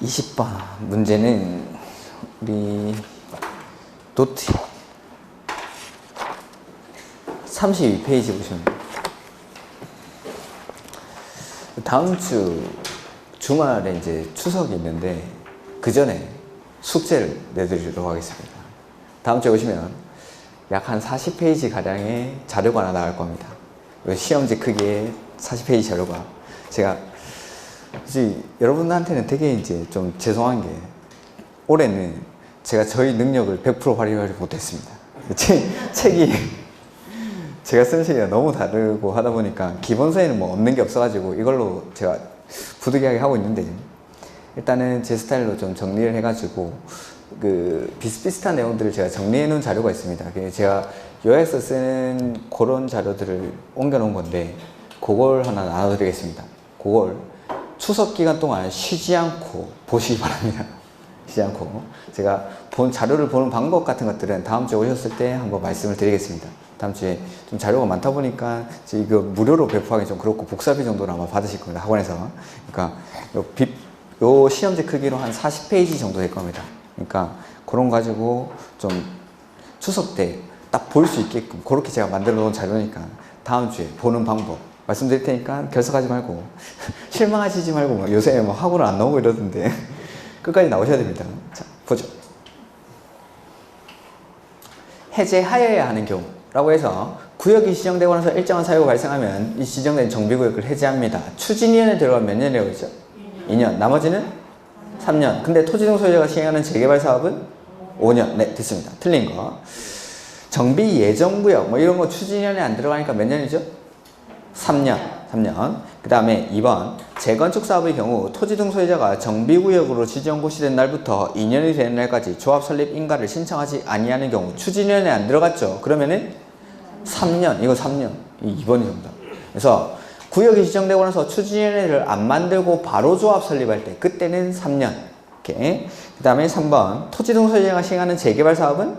20번 문제는 우리 노트 32페이지 보시면 돼요. 다음 주 주말에 이제 추석이 있는데 그 전에 숙제를 내드리도록 하겠습니다. 다음 주에 오시면 약 한 40페이지 가량의 자료가 하나 나갈 겁니다. 시험지 크기의 40페이지 자료가 제가 여러분한테는 되게 이제 좀 죄송한 게 올해는 제가 저희 능력을 100% 발휘하지 못했습니다. 책이 제가 쓴 책이랑 너무 다르고 하다 보니까 기본서에는 뭐 없는 게 없어가지고 이걸로 제가 부득이하게 하고 있는데 일단은 제 스타일로 좀 정리를 해가지고 그 비슷비슷한 내용들을 제가 정리해 놓은 자료가 있습니다. 제가 요약서 쓰는 그런 자료들을 옮겨 놓은 건데 그걸 하나 나눠드리겠습니다. 그걸 추석 기간 동안 쉬지 않고 보시기 바랍니다. 쉬지 않고 제가 본 자료를 보는 방법 같은 것들은 다음 주에 오셨을 때 한번 말씀을 드리겠습니다. 다음 주에 좀 자료가 많다 보니까 이거 무료로 배포하기 좀 그렇고 복사비 정도는 아마 받으실 겁니다. 학원에서. 그러니까 요 시험지 크기로 한 40페이지 정도 될 겁니다. 그러니까 그런 거 가지고 좀 추석 때 딱 볼 수 있게끔 그렇게 제가 만들어 놓은 자료니까 다음 주에 보는 방법 말씀드릴 테니까 결석하지 말고 실망하시지 말고 요새 뭐 학원을 안 나오고 이러던데 끝까지 나오셔야 됩니다. 자, 보죠. 해제하여야 하는 경우라고 해서 구역이 지정되고 나서 일정한 사유가 발생하면 이 지정된 정비구역을 해제합니다. 추진위원회에 들어가면 몇 년이라고 했죠? 2년. 나머지는 3년. 근데 토지등 소유자가 시행하는 재개발 사업은 5년. 네, 됐습니다. 틀린 거. 정비 예정구역 뭐 이런 거 추진위원회에 안 들어가니까 몇 년이죠? 3년. 그 다음에 2번 재건축 사업의 경우 토지등 소유자가 정비구역으로 지정 고시된 날부터 2년이 되는 날까지 조합 설립 인가를 신청하지 아니하는 경우 추진위원회에 안 들어갔죠. 그러면은 3년. 이거 3년. 이 2번이 정답. 그래서 구역이 지정되고 나서 추진위원회를 안 만들고 바로 조합 설립할 때 그때는 3년. 이렇게. 그 다음에 3번 토지등 소유자가 시행하는 재개발 사업은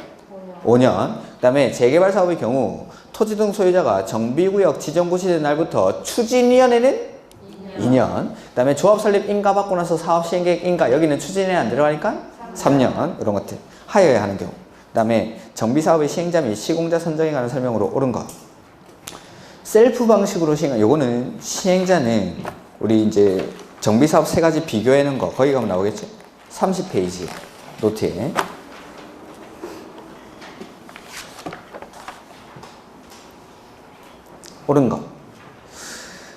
5년. 그 다음에 재개발 사업의 경우 토지등 소유자가 정비구역 지정 고시된 날부터 추진위원회는 2년. 그 다음에 조합 설립 인가 받고 나서 사업 시행계획 인가 여기는 추진위원회 안 들어가니까 3년. 이런 것들 하여야 하는 경우. 그 다음에 정비사업의 시행자 및 시공자 선정에 관한 설명으로 옳은 것. 셀프 방식으로 시행한 요거는 시행자는 우리 이제 정비사업 3가지 비교해 놓은 거 거기 가면 나오겠죠? 30페이지 노트에 옳은 것.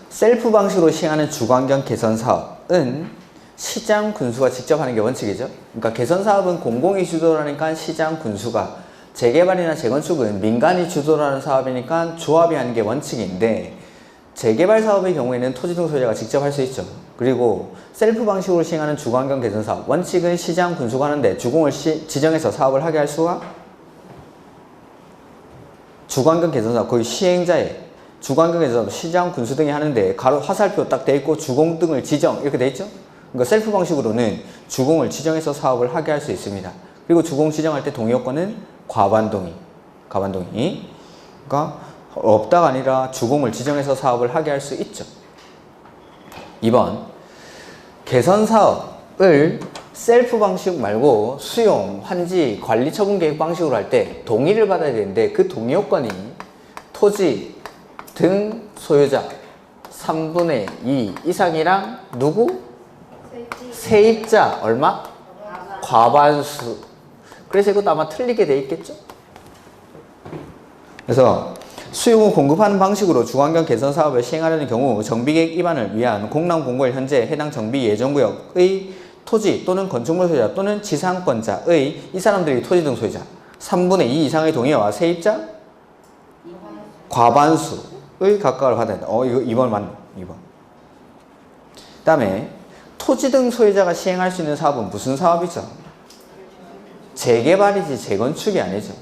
셀프 방식으로 시행하는 주거환경 개선 사업은 시장 군수가 직접 하는 게 원칙이죠. 그러니까 개선 사업은 공공이 주도를 하니까 시장 군수가, 재개발이나 재건축은 민간이 주도를 하는 사업이니까 조합이 하는 게 원칙인데 재개발 사업의 경우에는 토지등 소유자가 직접 할 수 있죠. 그리고 셀프 방식으로 시행하는 주거환경 개선 사업 원칙은 시장 군수가 하는데 주공을 지정해서 사업을 하게 할 수가 주거환경 개선 사업 거의 시행자의 주거환경에서 시장 군수 등이 하는데 가로 화살표 딱 돼 있고 주공 등을 지정 이렇게 돼 있죠. 그러니까 셀프 방식으로는 주공을 지정해서 사업을 하게 할 수 있습니다. 그리고 주공 지정할 때 동의 요건은 과반동의. 그러니까 없다가 아니라 주공을 지정해서 사업을 하게 할 수 있죠. 2번 개선 사업을 셀프 방식 말고 수용, 환지, 관리 처분 계획 방식으로 할 때 동의를 받아야 되는데 그 동의 요건이 토지 등 소유자 3분의 2 이상이랑 누구? 세입자 얼마? 과반수. 그래서 이것도 아마 틀리게 돼 있겠죠? 그래서 수용을 공급하는 방식으로 주거환경 개선 사업을 시행하려는 경우 정비계획 위반을 위한 공람공고일 현재 해당 정비 예정구역의 토지 또는 건축물 소유자 또는 지상권자의 이 사람들이 토지 등 소유자 3분의 2 이상의 동의와 세입자 과반수의 각각을 받아야 된다. 이거 2번 맞네. 2번. 그 다음에 토지 등 소유자가 시행할 수 있는 사업은 무슨 사업이죠? 재개발이지 재건축이 아니죠.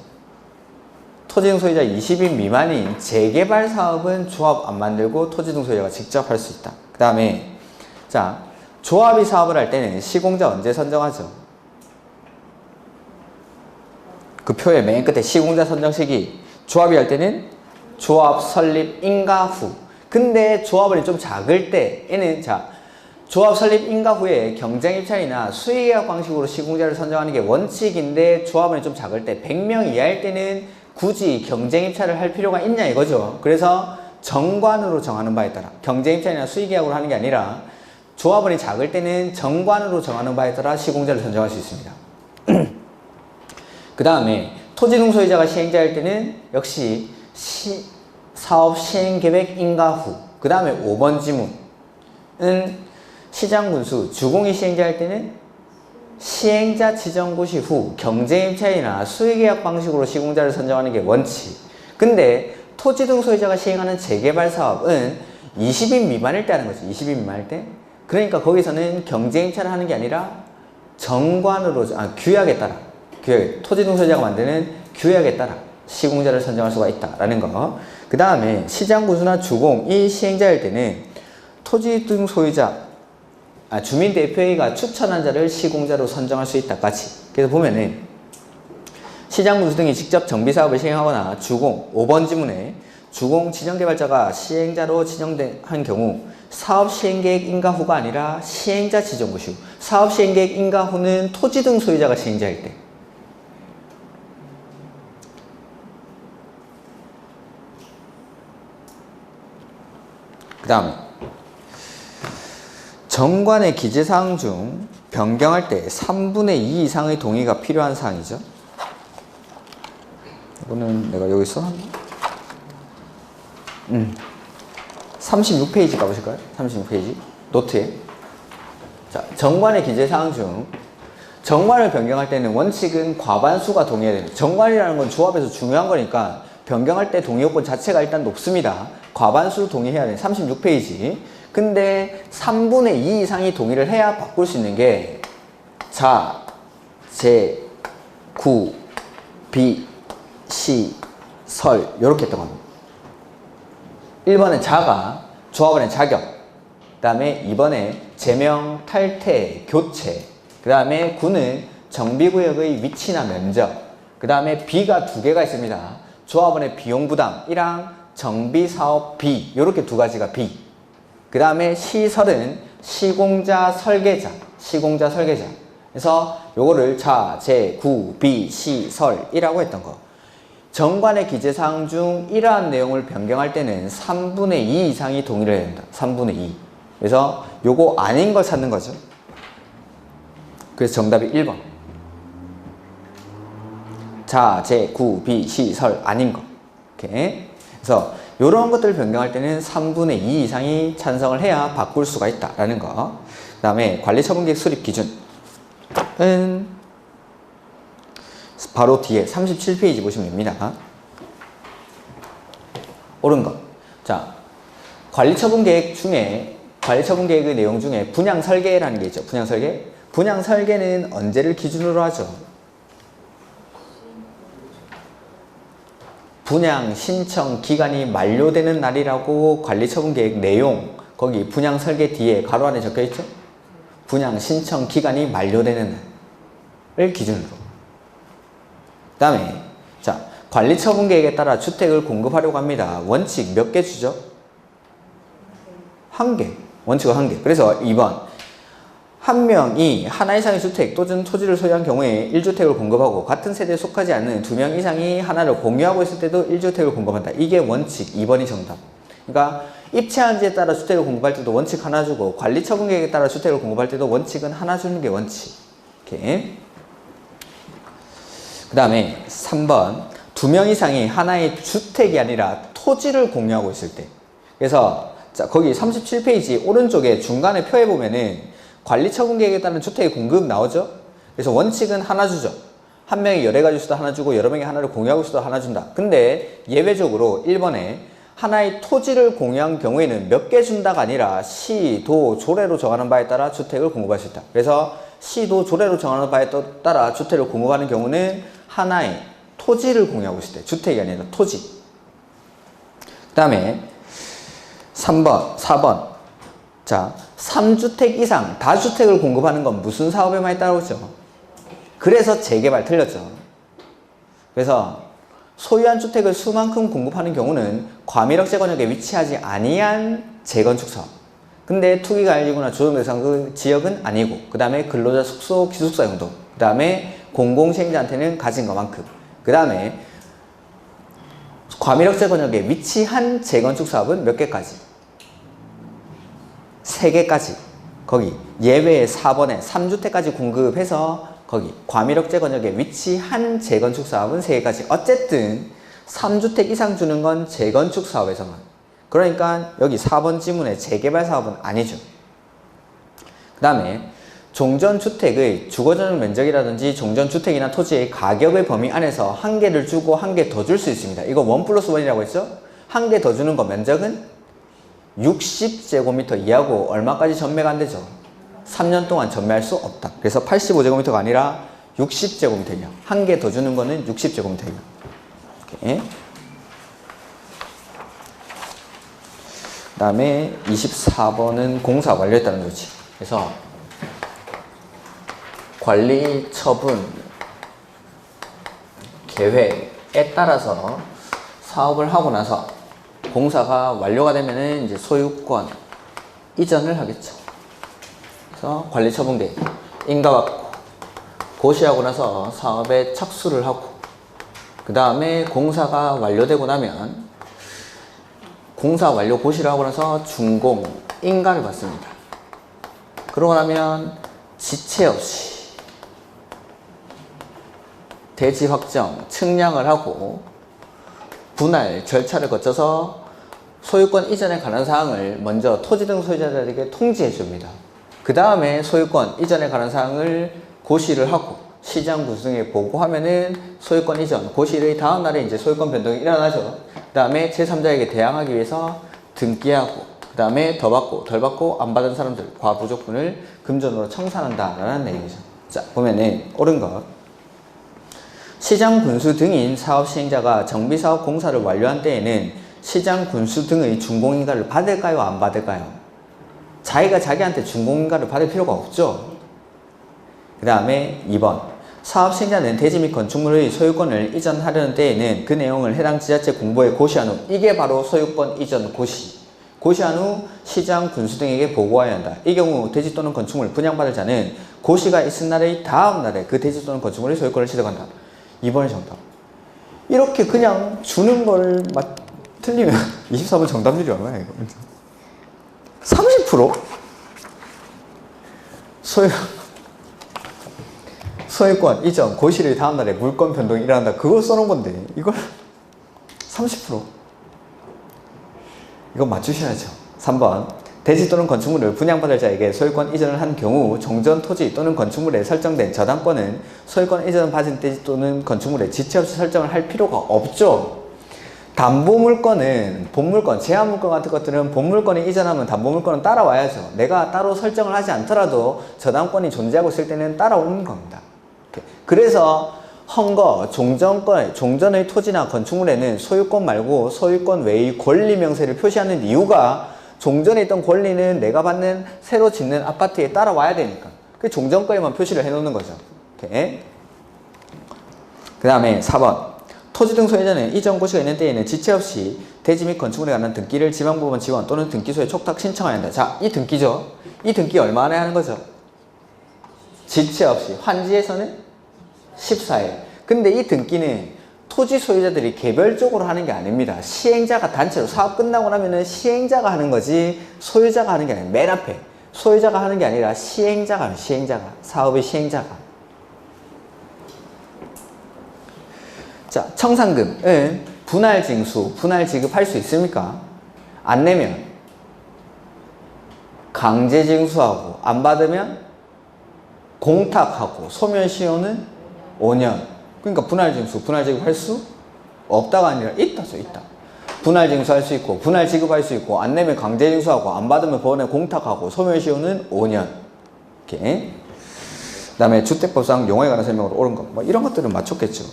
토지 등 소유자 20인 미만인 재개발 사업은 조합 안 만들고 토지 등 소유자가 직접 할 수 있다. 그 다음에 자 조합이 사업을 할 때는 시공자 언제 선정하죠? 그 표의 맨 끝에 시공자 선정 시기. 조합이 할 때는 조합 설립 인가 후. 근데 조합원이 좀 작을 때에는 자 조합 설립 인가 후에 경쟁 입찰이나 수의계약 방식으로 시공자를 선정하는 게 원칙인데 조합원이 좀 작을 때 100명 이하일 때는 굳이 경쟁 입찰을 할 필요가 있냐 이거죠. 그래서 정관으로 정하는 바에 따라 경쟁 입찰이나 수의계약으로 하는 게 아니라 조합원이 작을 때는 정관으로 정하는 바에 따라 시공자를 선정할 수 있습니다. 그 다음에 토지 등 소유자가 시행자일 때는 역시 사업 시행계획 인가 후. 그 다음에 5번 지문은 시장군수 주공이 시행자일 때는 시행자 지정고 시 후 경쟁입찰이나 수의계약 방식으로 시공자를 선정하는 게 원칙. 근데 토지 등 소유자가 시행하는 재개발 사업은 20인 미만일 때 하는 거죠. 20인 미만일 때. 그러니까 거기서는 경쟁입찰을 하는 게 아니라 정관으로, 규약에 따라, 토지 등 소유자가 만드는 규약에 따라 시공자를 선정할 수가 있다라는 거. 그 다음에 시장군수나 주공이 시행자일 때는 토지 등 소유자, 주민대표회의가 추천한 자를 시공자로 선정할 수 있다까지. 그래서 보면은 시장군수 등이 직접 정비사업을 시행하거나 주공, 5번 지문에 주공 지정개발자가 시행자로 지정한 경우 사업 시행계획 인가 후가 아니라 시행자 지정고 시 후. 사업 시행계획 인가 후는 토지 등 소유자가 시행자일 때. 그 다음에 정관의 기재사항 중 변경할 때 3분의 2 이상의 동의가 필요한 사항이죠. 이거는 내가 여기 써놨나? 36페이지 가보실까요? 36페이지 노트에. 자, 정관의 기재사항 중 정관을 변경할 때는 원칙은 과반수가 동의해야 됩니다. 정관이라는 건 조합에서 중요한 거니까 변경할 때 동의 요건 자체가 일단 높습니다. 과반수 동의해야 돼요. 36페이지. 근데 3분의 2 이상이 동의를 해야 바꿀 수 있는 게 자, 제, 구, 비, 시, 설 이렇게 했던 겁니다. 1번은 자가, 조합원의 자격. 그 다음에 2번에 제명, 탈퇴, 교체. 그 다음에 9는 정비구역의 위치나 면적. 그 다음에 B가 2개가 있습니다. 조합원의 비용 부담이랑 정비사업비 이렇게 두 가지가 B. 그 다음에 시설은 시공자 설계자. 그래서 요거를 자, 제, 구, 비, 시, 설이라고 했던 거. 정관의 기재사항 중 이러한 내용을 변경할 때는 3분의 2 이상이 동의를 해야 된다. 3분의 2. 그래서 요거 아닌 걸 찾는 거죠. 그래서 정답이 1번. 자, 제, 구, 비, 시, 설 아닌 거. 이렇게. 그래서 이런 것들을 변경할 때는 3분의 2 이상이 찬성을 해야 바꿀 수가 있다라는 거. 그 다음에 관리처분계획 수립 기준은 바로 뒤에 37페이지 보시면 됩니다. 옳은 것. 자, 관리처분계획의 내용 중에 분양설계라는 게 있죠. 분양설계. 분양설계는 언제를 기준으로 하죠? 분양 신청 기간이 만료되는 날이라고 관리처분계획 내용 거기 분양설계 뒤에 가로 안에 적혀있죠? 분양 신청 기간이 만료되는 날을 기준으로. 그 다음에 자, 관리처분계획에 따라 주택을 공급하려고 합니다. 원칙 몇 개 주죠? 1개. 원칙은 1개. 그래서 2번 한 명이 하나 이상의 주택 또는 토지를 소유한 경우에 1주택을 공급하고 같은 세대에 속하지 않는 2명 이상이 하나를 공유하고 있을 때도 1주택을 공급한다. 이게 원칙 2번이 정답. 그러니까 입체한지에 따라 주택을 공급할 때도 원칙 하나 주고 관리처분계획에 따라 주택을 공급할 때도 원칙은 하나 주는 게 원칙. 이렇게. 그 다음에 3번 2명 이상이 하나의 주택이 아니라 토지를 공유하고 있을 때. 그래서 자, 거기 37페이지 오른쪽에 중간에 표에 보면은 관리처분계획에 따른 주택의 공급 나오죠? 그래서 원칙은 하나 주죠. 한 명이 여러 가지 수도 하나 주고 여러 명이 하나를 공유하고 있어도 하나 준다. 근데 예외적으로 1번에 하나의 토지를 공유한 경우에는 몇 개 준다가 아니라 시, 도, 조례로 정하는 바에 따라 주택을 공급할 수 있다. 그래서 시, 도, 조례로 정하는 바에 따라 주택을 공급하는 경우는 하나의 토지를 공유하고 있을 때. 주택이 아니라 토지. 그 다음에 3번, 4번. 자, 3주택 이상 다주택을 공급하는 건 무슨 사업에 많이 따라오죠? 그래서 재개발 틀렸죠. 그래서 소유한 주택을 수만큼 공급하는 경우는 과밀억 재건역에 위치하지 아니한 재건축 사업. 근데 투기가 알리거나 조정 대상 그 지역은 아니고, 그 다음에 근로자 숙소, 기숙사 용도, 그 다음에 공공시행자한테는 가진 것만큼, 그 다음에 과밀억제 권역에 위치한 재건축 사업은 몇 개까지? 3개까지. 거기 예외 4번에 3주택까지 공급해서 거기 과밀억제 권역에 위치한 재건축 사업은 3개까지. 어쨌든 3주택 이상 주는 건 재건축 사업에서만. 그러니까 여기 4번 지문의 재개발 사업은 아니죠. 그 다음에 종전주택의 주거전용 면적이라든지 종전주택이나 토지의 가격의 범위 안에서 한 개를 주고 한 개 더 줄 수 있습니다. 이거 1+1이라고 했죠? 한 개 더 주는 거 면적은 60제곱미터 이하고 얼마까지 전매가 안 되죠? 3년 동안 전매할 수 없다. 그래서 85제곱미터가 아니라 60제곱미터 이하. 한 개 더 주는 거는 60제곱미터 이하. 오케이. 그 다음에 24번은 공사 완료했다는 거지. 그래서 관리 처분 계획에 따라서 사업을 하고 나서 공사가 완료가 되면은 이제 소유권 이전을 하겠죠. 그래서 관리 처분 계획 인가받고 고시하고 나서 사업에 착수를 하고, 그 다음에 공사가 완료되고 나면 공사 완료 고시를 하고 나서 준공 인가를 받습니다. 그러고 나면 지체 없이 대지 확정, 측량을 하고 분할 절차를 거쳐서 소유권 이전에 관한 사항을 먼저 토지 등 소유자들에게 통지해 줍니다. 그 다음에 소유권 이전에 관한 사항을 고시를 하고 시장 구성에 보고하면은 소유권 이전 고시의 다음 날에 이제 소유권 변동이 일어나죠. 그 다음에 제3자에게 대항하기 위해서 등기하고, 그 다음에 더 받고 덜 받고 안 받은 사람들 과부족분을 금전으로 청산한다라는 내용이죠. 자, 보면은 옳은 것. 시장 군수 등인 사업 시행자가 정비사업 공사를 완료한 때에는 시장 군수 등의 준공인가를 받을까요? 안 받을까요? 자기가 자기한테 준공인가를 받을 필요가 없죠. 그 다음에 2번. 사업 시행자는 대지 및 건축물의 소유권을 이전하려는 때에는 그 내용을 해당 지자체 공보에 고시한 후, 이게 바로 소유권 이전 고시. 고시한 후 시장 군수 등에게 보고해야 한다. 이 경우 대지 또는 건축물을 분양받을 자는 고시가 있은 날의 다음 날에 그 대지 또는 건축물의 소유권을 취득한다. 2번이 정답. 이렇게 그냥 주는 걸 틀리면 24번 정답률이 얼마야 이거? 30%? 소유권 이전 고시를 다음 날에 물권 변동이 일어난다. 그걸 써놓은 건데 이걸 30%? 이거 맞추셔야죠. 3번. 대지 또는 건축물을 분양받을 자에게 소유권 이전을 한 경우 종전 토지 또는 건축물에 설정된 저당권은 소유권 이전 받은 대지 또는 건축물에 지체 없이 설정을 할 필요가 없죠. 담보물권은 본물권, 제한물권 같은 것들은 본물권이 이전하면 담보물권은 따라와야죠. 내가 따로 설정을 하지 않더라도 저당권이 존재하고 있을 때는 따라오는 겁니다. 그래서 헌거, 종전의 토지나 건축물에는 소유권 말고 소유권 외의 권리 명세를 표시하는 이유가 종전에 있던 권리는 내가 받는 새로 짓는 아파트에 따라와야 되니까. 그 종전권에만 표시를 해놓는 거죠. 그 다음에 4번. 토지 등 소유자는 이전 고시가 있는 때에는 지체 없이 대지 및 건축물에 관한 등기를 지방법원 지원 또는 등기소에 촉탁 신청해야 한다. 자, 이 등기죠. 이 등기 얼마 안에 하는 거죠? 지체 없이. 환지에서는 14일. 근데 이 등기는 토지 소유자들이 개별적으로 하는 게 아닙니다. 시행자가 단체로 사업 끝나고 나면은 시행자가 하는 거지 소유자가 하는 게 아니에요. 맨 앞에 소유자가 하는 게 아니라 시행자가 하는, 시행자가, 사업의 시행자가. 자, 청산금 분할 징수, 분할 지급할 수 있습니까? 안 내면 강제 징수하고 안 받으면 공탁하고 소멸시효는 5년. 그러니까 분할 징수, 분할 지급할 수 없다가 아니라 있다죠, 있다. 분할 징수할 수 있고, 분할 지급할 수 있고, 안 내면 강제 징수하고, 안 받으면 법원에 공탁하고, 소멸시효는 5년. 이렇게. 그 다음에 주택법상 용어에 관한 설명으로 옳은 것. 뭐 이런 것들은 맞췄겠죠.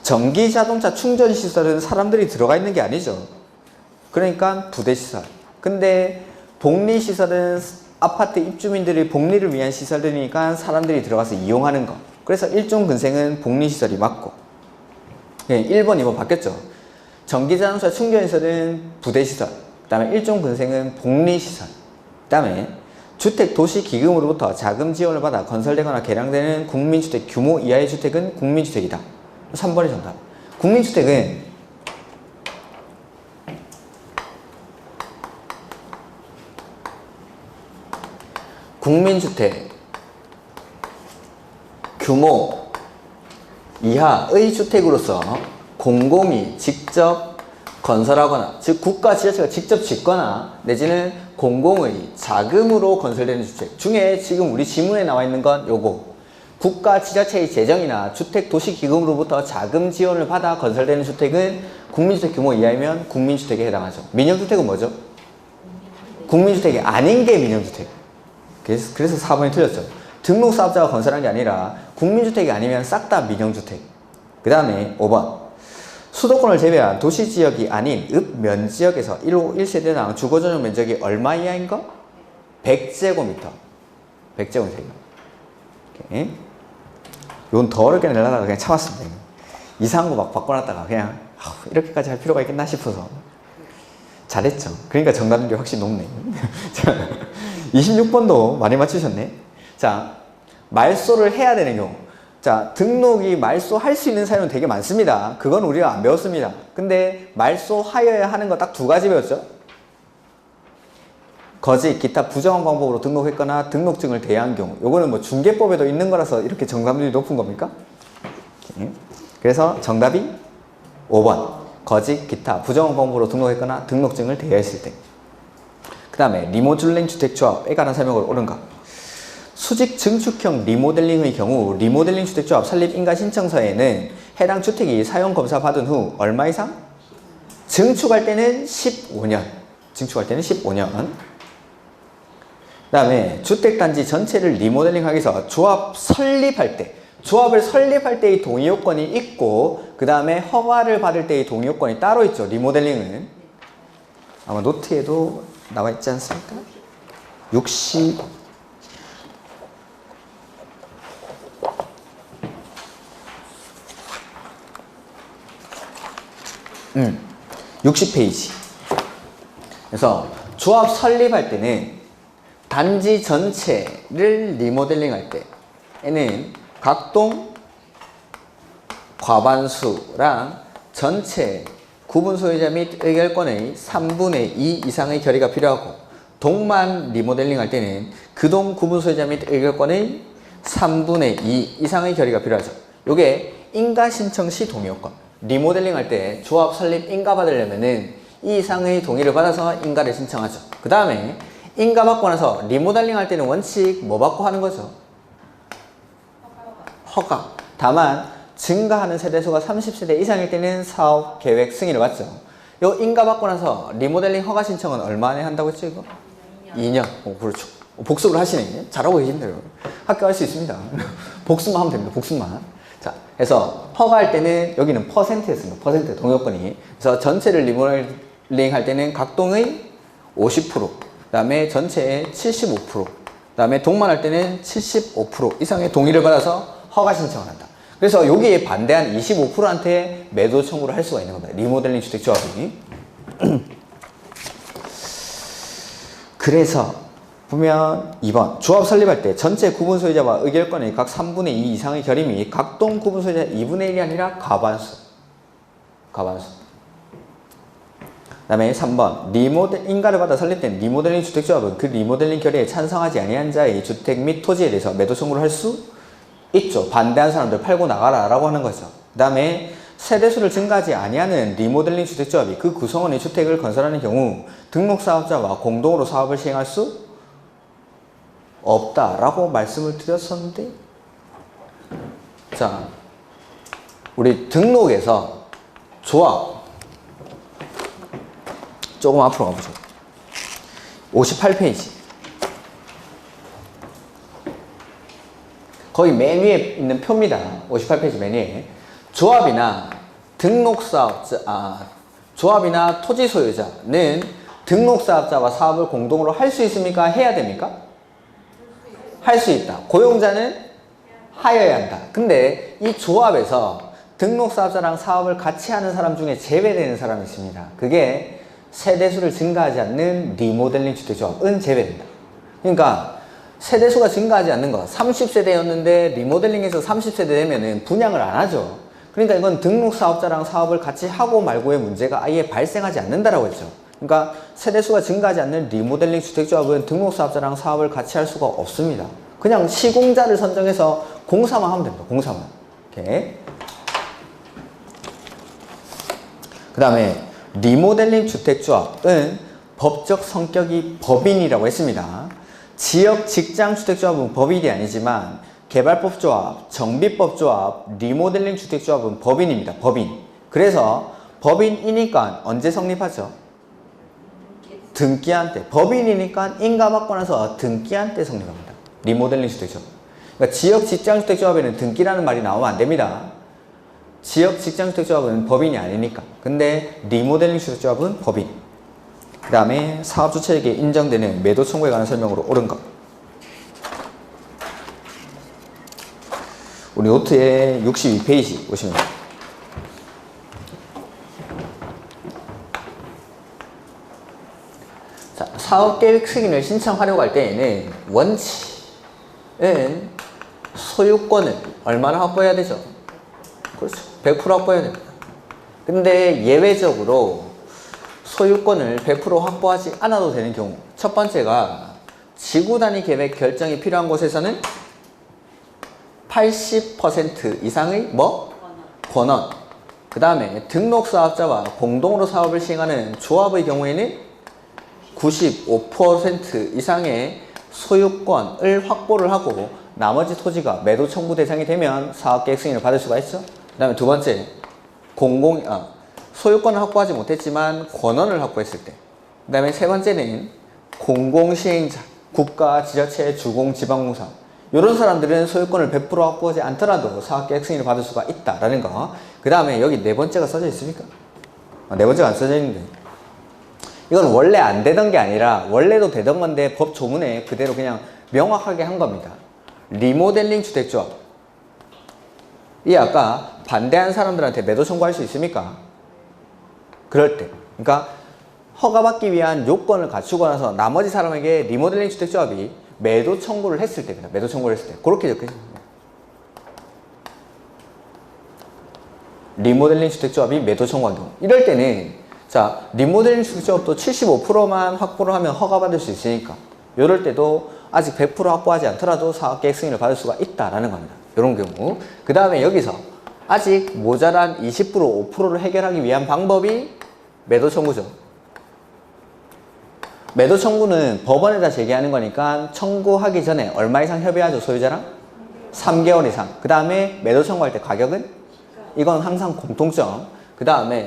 전기 자동차 충전 시설은 사람들이 들어가 있는 게 아니죠. 그러니까 부대 시설. 근데 복리 시설은 아파트 입주민들의 복리를 위한 시설들이니까 사람들이 들어가서 이용하는 거. 그래서 일종근생은 복리시설이 맞고, 1번, 2번 바뀌었죠. 전기자동차 충전시설은 부대시설, 그 다음에 일종근생은 복리시설. 다음에 주택 도시 기금으로부터 자금 지원을 받아 건설되거나 개량되는 국민주택 규모 이하의 주택은 국민주택이다. 3번이 정답. 국민주택은 국민주택 규모 이하의 주택으로서 공공이 직접 건설하거나, 즉 국가 지자체가 직접 짓거나 내지는 공공의 자금으로 건설되는 주택 중에 지금 우리 지문에 나와 있는 건 요거, 국가 지자체의 재정이나 주택 도시 기금으로부터 자금 지원을 받아 건설되는 주택은 국민주택 규모 이하이면 국민주택에 해당하죠. 민영주택은 뭐죠? 국민주택이 아닌 게 민영주택. 그래서 4번이 틀렸죠. 등록사업자가 건설한 게 아니라 국민주택이 아니면 싹 다 민영주택. 그 다음에 5번. 수도권을 제외한 도시지역이 아닌 읍면지역에서 1호 1세대당 주거전용 면적이 얼마 이하인 거? 100제곱미터. 100제곱미터. 오케이. 이건 더 어렵게 내려다가 그냥 참았습니다. 이상한 거 막 바꿔놨다가 그냥 이렇게까지 할 필요가 있겠나 싶어서. 잘했죠. 그러니까 정답률이 확실히 높네. 자, 26번도 많이 맞추셨네. 자, 말소를 해야 되는 경우. 자, 등록이 말소할 수 있는 사유는 되게 많습니다. 그건 우리가 안 배웠습니다. 근데 말소하여야 하는 거 딱 두 가지 배웠죠? 거짓, 기타 부정한 방법으로 등록했거나 등록증을 대여한 경우. 요거는 뭐 중개법에도 있는 거라서 이렇게 정답률이 높은 겁니까? 오케이. 그래서 정답이 5번. 거짓, 기타 부정한 방법으로 등록했거나 등록증을 대여했을 때. 그 다음에 리모델링 주택조합에 관한 설명을 옳은가? 수직 증축형 리모델링의 경우 리모델링 주택조합 설립 인가 신청서에는 해당 주택이 사용 검사 받은 후 얼마 이상? 증축할 때는 15년. 증축할 때는 15년. 그 다음에 주택단지 전체를 리모델링하기 위해서 조합 설립할 때, 조합을 설립할 때의 동의 요건이 있고 그 다음에 허가를 받을 때의 동의 요건이 따로 있죠. 리모델링은 아마 노트에도 나와 있지 않습니까? 60페이지. 그래서 조합 설립할 때는 단지 전체를 리모델링 할 때에는 각동 과반수랑 전체 구분 소유자 및 의결권의 3분의 2 이상의 결의가 필요하고, 동만 리모델링 할 때는 그 동 구분 소유자 및 의결권의 3분의 2 이상의 결의가 필요하죠. 요게 인가 신청 시 동의 요건. 리모델링 할 때 조합 설립 인가 받으려면은 이 이상의 동의를 받아서 인가를 신청하죠. 그 다음에 인가 받고 나서 리모델링 할 때는 원칙 뭐 받고 하는 거죠? 허가. 다만 증가하는 세대수가 30세대 이상일 때는 사업 계획 승인을 받죠. 요 인가 받고 나서 리모델링 허가 신청은 얼마 안에 한다고 했죠, 이거? 2년. 그렇죠. 복습을 하시네. 잘하고 계신데요. 학교 할 수 있습니다. 복습만 하면 됩니다. 복습만. 자, 그래서 허가할 때는 여기는 퍼센트였습니다. 퍼센트 동요건이. 그래서 전체를 리모델링 할 때는 각 동의 50%, 그 다음에 전체의 75%, 그 다음에 동만 할 때는 75% 이상의 동의를 받아서 허가 신청을 한다. 그래서 여기에 반대한 25%한테 매도 청구를 할 수가 있는 겁니다. 리모델링 주택조합이. 그래서 보면 2번 조합 설립할 때 전체 구분 소유자와 의결권의 각 3분의 2 이상의 결의미 각동 구분 소유자 2분의 1이 아니라 과반수. 그 다음에 3번 인가를 받아 설립된 리모델링 주택조합은 그 리모델링 결의에 찬성하지 아니한 자의 주택 및 토지에 대해서 매도 청구를 할 수 있죠. 반대한 사람들 팔고 나가라 라고 하는 거죠. 그 다음에 세대수를 증가하지 아니하는 리모델링 주택조합이 그 구성원의 주택을 건설하는 경우 등록사업자와 공동으로 사업을 시행할 수 없다라고 말씀을 드렸었는데, 자, 우리 등록에서 조합 조금 앞으로 가보죠. 58페이지. 거의 맨 위에 있는 표입니다. 58페이지 맨 위에. 조합이나 조합이나 토지 소유자는 등록사업자와 사업을 공동으로 할 수 있습니까? 해야 됩니까? 할 수 있다. 고용자는 하여야 한다. 근데 이 조합에서 등록사업자랑 사업을 같이 하는 사람 중에 제외되는 사람이 있습니다. 그게 세대수를 증가하지 않는 리모델링 주택조합은 제외된다. 그러니까 세대수가 증가하지 않는 거. 30세대였는데 리모델링해서 30세대 되면은 분양을 안 하죠. 그러니까 이건 등록 사업자랑 사업을 같이 하고 말고의 문제가 아예 발생하지 않는다라고 했죠. 그러니까 세대수가 증가하지 않는 리모델링 주택조합은 등록 사업자랑 사업을 같이 할 수가 없습니다. 그냥 시공자를 선정해서 공사만 하면 됩니다. 공사만. 이렇게. 그 다음에 리모델링 주택조합은 법적 성격이 법인이라고 했습니다. 지역 직장 주택조합은 법인이 아니지만 개발법조합, 정비법조합, 리모델링 주택조합은 법인입니다. 법인. 그래서 법인이니까 언제 성립하죠? 등기한 때. 법인이니까 인가받고 나서 등기한 때 성립합니다. 리모델링 주택조합. 그러니까 지역 직장 주택조합에는 등기라는 말이 나오면 안 됩니다. 지역 직장 주택조합은 법인이 아니니까. 근데 리모델링 주택조합은 법인. 그 다음에 사업주체에게 인정되는 매도 청구에 관한 설명으로 옳은 것. 우리 노트의 62페이지 보시면 돼요. 자, 사업계획 승인을 신청하려고 할 때에는 원칙은 소유권을 얼마나 확보해야 되죠? 그렇죠. 100% 확보해야 됩니다. 근데 예외적으로 소유권을 100% 확보하지 않아도 되는 경우. 첫 번째가 지구 단위 계획 결정이 필요한 곳에서는 80% 이상의 권원. 그 다음에 등록 사업자와 공동으로 사업을 시행하는 조합의 경우에는 95% 이상의 소유권을 확보를 하고 나머지 토지가 매도 청구 대상이 되면 사업계획 승인을 받을 수가 있죠. 그 다음에 두 번째, 소유권을 확보하지 못했지만 권원을 확보했을 때. 그 다음에 세 번째는 공공시행자, 국가, 지자체, 주공, 지방공사. 이런 사람들은 소유권을 100% 확보하지 않더라도 사업계획 승인을 받을 수가 있다라는 거. 그 다음에 여기 네 번째가 써져 있습니까? 네 번째가 안 써져 있는데. 이건 원래 안 되던 게 아니라 원래도 되던 건데 법 조문에 그대로 그냥 명확하게 한 겁니다. 리모델링 주택조합. 이 아까 반대한 사람들한테 매도 청구할 수 있습니까? 그럴 때. 그러니까 허가받기 위한 요건을 갖추고 나서 나머지 사람에게 리모델링 주택조합이 매도 청구를 했을 때입니다. 매도 청구를 했을 때. 그렇게 적혀 있습니다. 리모델링 주택조합이 매도 청구한 경우. 이럴 때는 자, 리모델링 주택조합도 75%만 확보를 하면 허가받을 수 있으니까 이럴 때도 아직 100% 확보하지 않더라도 사업계획 승인을 받을 수가 있다라는 겁니다. 이런 경우. 그 다음에 여기서 아직 모자란 20%, 5%를 해결하기 위한 방법이 매도 청구죠. 매도 청구는 법원에다 제기하는 거니까 청구하기 전에 얼마 이상 협의하죠, 소유자랑? 3개월 이상. 그 다음에 매도 청구할 때 가격은? 이건 항상 공통점. 그 다음에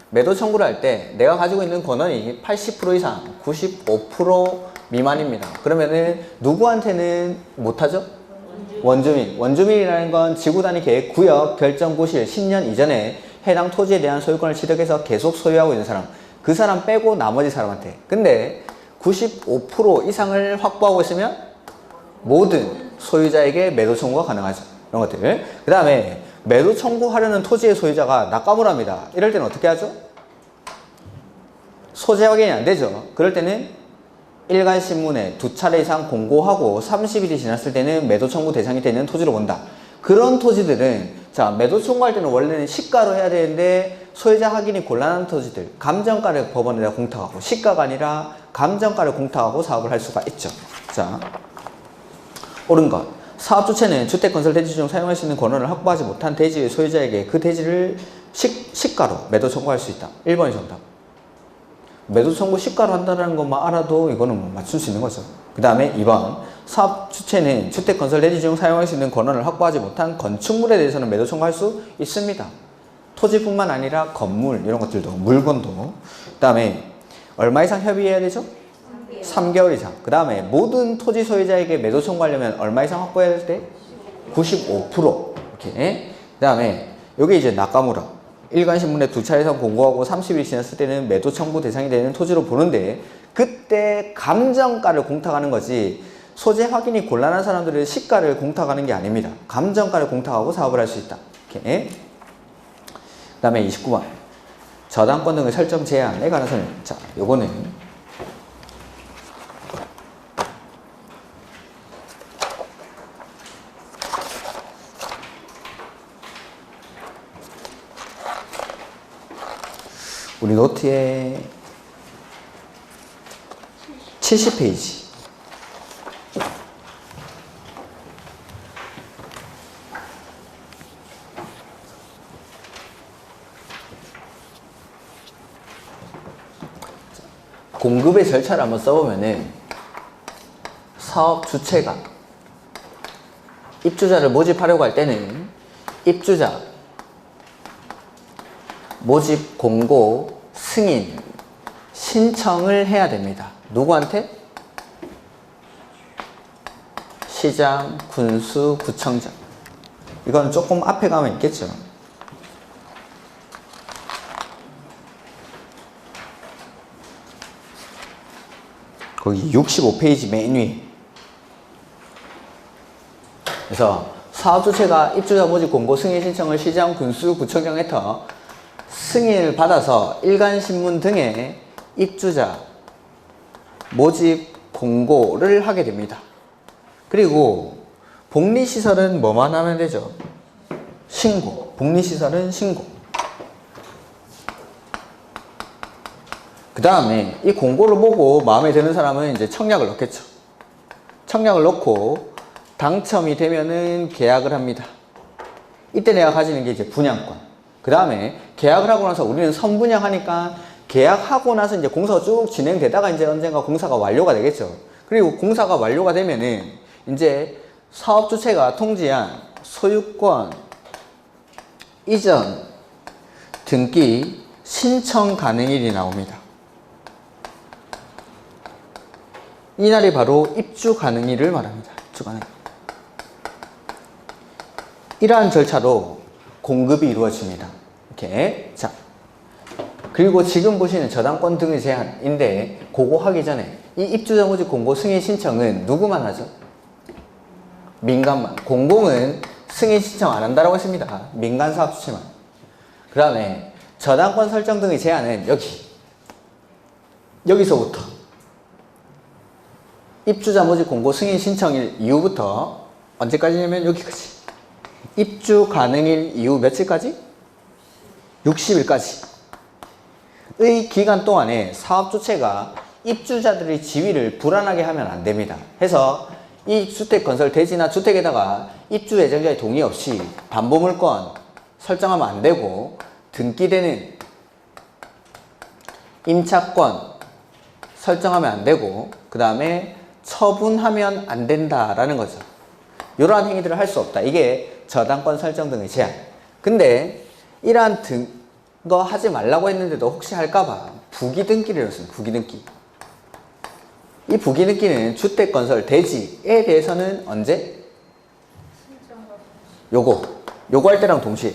매도 청구를 할 때 내가 가지고 있는 권한이 80% 이상, 95% 미만입니다. 그러면은 누구한테는 못하죠? 원주민. 원주민이라는 건 지구단위 계획 구역 결정 고시일 10년 이전에 해당 토지에 대한 소유권을 취득해서 계속 소유하고 있는 사람. 그 사람 빼고 나머지 사람한테. 근데 95% 이상을 확보하고 있으면 모든 소유자에게 매도 청구가 가능하죠. 이런 것들. 그 다음에 매도 청구하려는 토지의 소유자가 낙가물합니다. 이럴 때는 어떻게 하죠? 소재 확인이 안 되죠. 그럴 때는 일간신문에 2차례 이상 공고하고 30일이 지났을 때는 매도 청구 대상이 되는 토지로 본다. 그런 토지들은 자, 매도 청구할 때는 원래는 시가로 해야 되는데 소유자 확인이 곤란한 토지들 감정가를 법원에다 공탁하고 시가가 아니라 감정가를 공탁하고 사업을 할 수가 있죠. 자, 옳은 것. 사업 주체는 주택건설 대지 중 사용할 수 있는 권한을 확보하지 못한 대지의 소유자에게 그 대지를 시가로 매도 청구할 수 있다. 1번이 정답. 매도 청구 시가로 한다는 것만 알아도 이거는 뭐 맞출 수 있는 거죠. 그 다음에 2번. 사업 주체는 주택건설 대지 중 사용할 수 있는 권한을 확보하지 못한 건축물에 대해서는 매도 청구할 수 있습니다. 토지뿐만 아니라 건물 이런 것들도 물건도. 그 다음에 얼마 이상 협의해야 되죠? 3개월 이상. 그 다음에 모든 토지 소유자에게 매도 청구하려면 얼마 이상 확보해야 될 때? 95%. 이렇게. 그 다음에 여기 이제 낙가물아. 일간신문에 2차례 이상 공고하고 30일이 지났을 때는 매도 청구 대상이 되는 토지로 보는데 그때 감정가를 공탁하는 거지 소재 확인이 곤란한 사람들은 시가를 공탁하는 게 아닙니다. 감정가를 공탁하고 사업을 할 수 있다. 이렇게. 그 다음에 29번. 저당권 등의 설정 제한에 관한 설명. 자, 요거는 우리 노트에 70페이지. 공급의 절차를 한번 써보면은 사업 주체가 입주자를 모집하려고 할 때는 입주자, 모집 공고, 승인, 신청을 해야 됩니다. 누구한테? 시장, 군수, 구청장. 이거는 조금 앞에 가면 있겠죠. 거기 65페이지 맨 위에. 그래서 사업주체가 입주자 모집 공고 승인 신청을 시장, 군수, 구청장에서 승인을 받아서 일간신문 등에 입주자 모집 공고를 하게 됩니다. 그리고 복리시설은 뭐만 하면 되죠? 신고. 복리시설은 신고. 그 다음에 이 공고를 보고 마음에 드는 사람은 이제 청약을 넣겠죠. 청약을 넣고 당첨이 되면은 계약을 합니다. 이때 내가 가지는 게 이제 분양권. 그 다음에 계약을 하고 나서 우리는 선분양하니까 계약하고 나서 이제 공사가 쭉 진행되다가 이제 언젠가 공사가 완료가 되겠죠. 그리고 공사가 완료가 되면은 이제 사업 주체가 통지한 소유권 이전 등기 신청 가능일이 나옵니다. 이날이 바로 입주 가능일을 말합니다. 입주 가능일. 이러한 절차로 공급이 이루어집니다. 이렇게. 자. 그리고 지금 보시는 저당권 등의 제한인데, 그거 하기 전에 이 입주자 모집 공고 승인 신청은 누구만 하죠? 민간만. 공공은 승인 신청 안 한다라고 했습니다. 민간 사업 주체만. 그 다음에 저당권 설정 등의 제한은 여기서부터 입주자 모집 공고 승인 신청일 이후부터 언제까지냐면 여기까지. 입주 가능일 이후 며칠까지? 60일까지. 의 기간 동안에 사업 주체가 입주자들의 지위를 불안하게 하면 안 됩니다. 해서 이 주택 건설 대지나 주택에다가 입주 예정자의 동의 없이 담보물권 설정하면 안 되고, 등기되는 임차권 설정하면 안 되고, 그 다음에 처분하면 안 된다라는 거죠. 이러한 행위들을 할 수 없다. 이게 저당권 설정 등의 제한. 근데 이러한 거 하지 말라고 했는데도 혹시 할까봐 부기등기를 넣었습니다. 부기등기. 이 부기등기는 주택건설 대지에 대해서는 언제? 요거 할 때랑 동시에.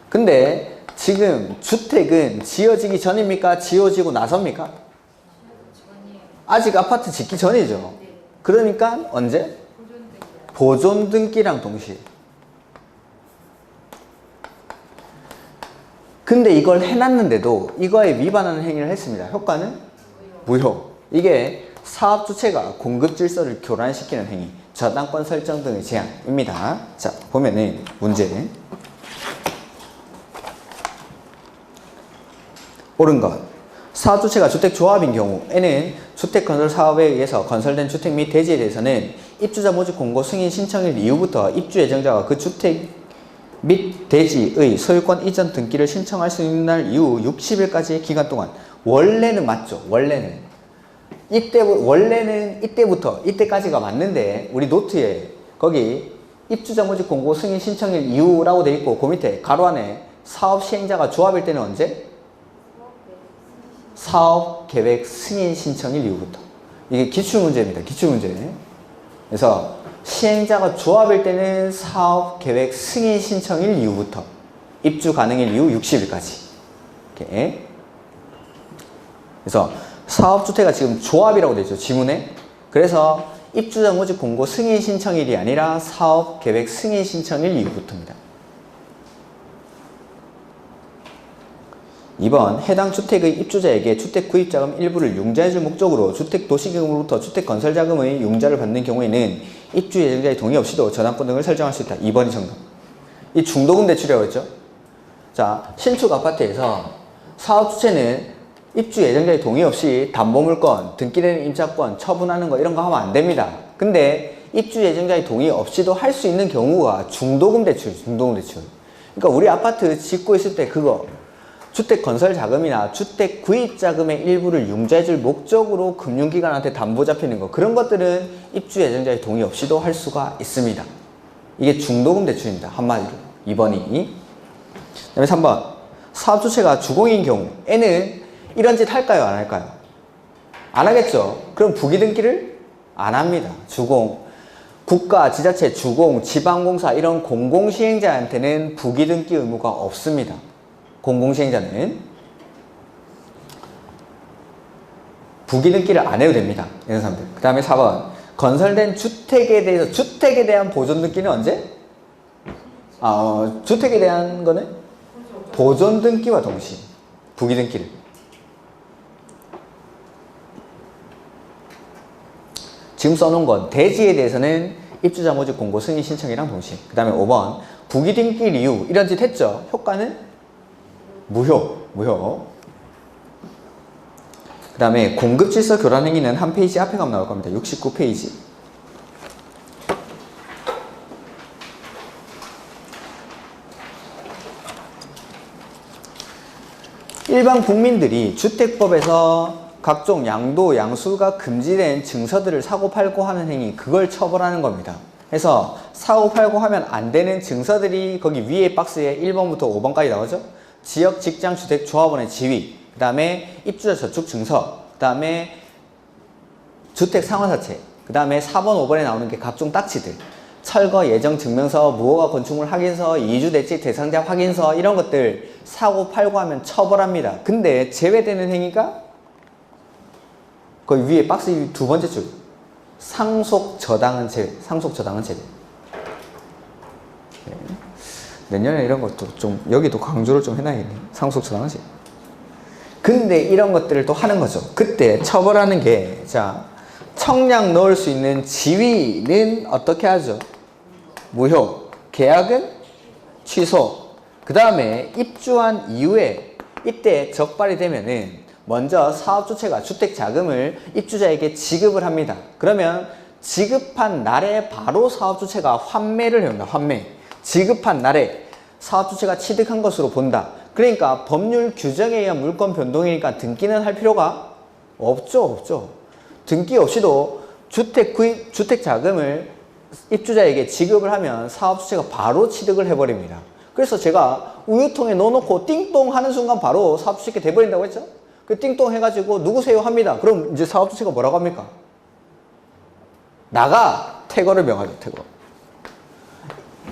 근데 지금 주택은 지어지기 전입니까? 지어지고 나서입니까? 아직 아파트 짓기 전이죠. 그러니까 언제? 보존등기랑 동시에. 근데 이걸 해놨는데도 이거에 위반하는 행위를 했습니다. 효과는? 무효. 이게 사업 주체가 공급 질서를 교란시키는 행위, 저당권 설정 등의 제한입니다. 자, 보면은 문제. 옳은 것. 사업 주체가 주택조합인 경우에는 주택건설 사업에 의해서 건설된 주택 및 대지에 대해서는 입주자 모집 공고 승인 신청일 이후부터 입주 예정자가 그 주택 및 대지의 소유권 이전 등기를 신청할 수 있는 날 이후 60일까지의 기간 동안, 원래는 맞죠. 원래는 이때부터 이때까지가 맞는데, 우리 노트에 거기 입주자 모집 공고 승인 신청일 이후라고 돼 있고, 그 밑에 가로 안에 사업 시행자가 조합일 때는 언제? 사업 계획 승인 신청일 이후부터. 이게 기출문제입니다. 기출문제. 그래서 시행자가 조합일 때는 사업 계획 승인 신청일 이후부터 입주 가능일 이후 60일까지. 이렇게. 그래서 사업주택가 지금 조합이라고 되어 있죠. 지문에. 그래서 입주자 모집 공고 승인 신청일이 아니라 사업 계획 승인 신청일 이후부터입니다. 2번, 해당 주택의 입주자에게 주택 구입자금 일부를 융자해줄 목적으로 주택도시계획으로부터 주택건설자금의 융자를 받는 경우에는 입주 예정자의 동의 없이도 저당권 등을 설정할 수 있다. 2번이 정답. 이 중도금 대출이라고 했죠. 자, 신축 아파트에서 사업 주체는 입주 예정자의 동의 없이 담보물건, 등기되는 임차권, 처분하는 거 이런 거 하면 안 됩니다. 근데 입주 예정자의 동의 없이도 할 수 있는 경우가 중도금 대출. 그러니까 우리 아파트 짓고 있을 때 그거 주택 건설 자금이나 주택 구입 자금의 일부를 융자해줄 목적으로 금융기관한테 담보 잡히는 거, 그런 것들은 입주 예정자의 동의 없이도 할 수가 있습니다. 이게 중도금 대출입니다. 한마디로. 2번이. 그 다음에 3번. 사업 주체가 주공인 경우 애는 이런 짓 할까요? 안 할까요? 안 하겠죠. 그럼 부기 등기를 안 합니다. 주공. 국가, 지자체, 주공, 지방공사 이런 공공시행자한테는 부기 등기 의무가 없습니다. 공공시행자는 부기 등기를 안 해도 됩니다. 이런 사람들. 그 다음에 4번. 건설된 주택에 대해서, 주택에 대한 보존 등기는 언제? 주택에 대한 거는 보존 등기와 동시에 부기 등기를. 지금 써놓은 건 대지에 대해서는 입주자 모집 공고 승인 신청이랑 동시에. 그 다음에 5번. 부기 등기 이유 이런 짓 했죠. 효과는 무효. 그 다음에 공급 질서 교란 행위는 한 페이지 앞에 가면 나올 겁니다. 69페이지. 일반 국민들이 주택법에서 각종 양도, 양수가 금지된 증서들을 사고 팔고 하는 행위, 그걸 처벌하는 겁니다. 그래서 사고 팔고 하면 안 되는 증서들이 거기 위에 박스에 1번부터 5번까지 나오죠. 지역, 직장, 주택, 조합원의 지위, 그 다음에 입주자 저축 증서, 그 다음에 주택 상환사채, 그 다음에 4번, 5번에 나오는 게 각종 딱지들, 철거 예정 증명서, 무허가 건축물 확인서, 이주 대책 대상자 확인서 이런 것들 사고 팔고 하면 처벌합니다. 근데 제외되는 행위가 거기 위에 박스 두 번째 줄, 상속 저당은 제외. 내년에 이런 것도 좀 여기도 강조를 좀 해놔야겠네. 상속 저당은 제외. 근데 이런 것들을 또 하는 거죠. 그때 처벌하는 게, 자, 청약 넣을 수 있는 지위는 어떻게 하죠? 무효. 계약은 취소. 그 다음에 입주한 이후에 이때 적발이 되면은 먼저 사업주체가 주택자금을 입주자에게 지급을 합니다. 그러면 지급한 날에 바로 사업주체가 환매를 합니다. 환매. 지급한 날에 사업주체가 취득한 것으로 본다. 그러니까 법률 규정에 의한 물권 변동이니까 등기는 할 필요가 없죠. 등기 없이도 주택자금을 입주자에게 지급을 하면 사업주체가 바로 취득을 해버립니다. 그래서 제가 우유통에 넣어놓고 띵동 하는 순간 바로 사업주체가 돼버린다고 했죠? 그 띵동 해가지고 누구세요 합니다. 그럼 이제 사업주체가 뭐라고 합니까? 나가! 퇴거를 명하죠. 퇴거.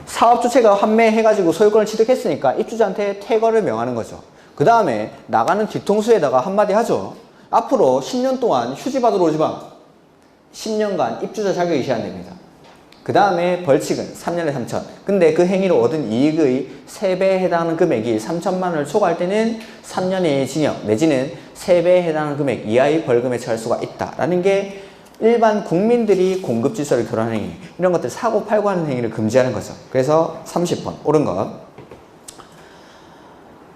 사업주체가 환매해가지고 소유권을 취득했으니까 입주자한테 퇴거를 명하는 거죠. 그 다음에 나가는 뒤통수에다가 한마디 하죠. 앞으로 10년 동안 휴지 받으러 오지 마. 10년간 입주자 자격이 제한됩니다. 그 다음에 벌칙은 3년에 3천. 근데 그 행위로 얻은 이익의 3배에 해당하는 금액이 3천만 원을 초과할 때는 3년의 징역 내지는 3배에 해당하는 금액 이하의 벌금에 처할 수가 있다라는 게 일반 국민들이 공급 질서를 교란하는 행위, 이런 것들 사고 팔고 하는 행위를 금지하는 거죠. 그래서 30번 옳은 것.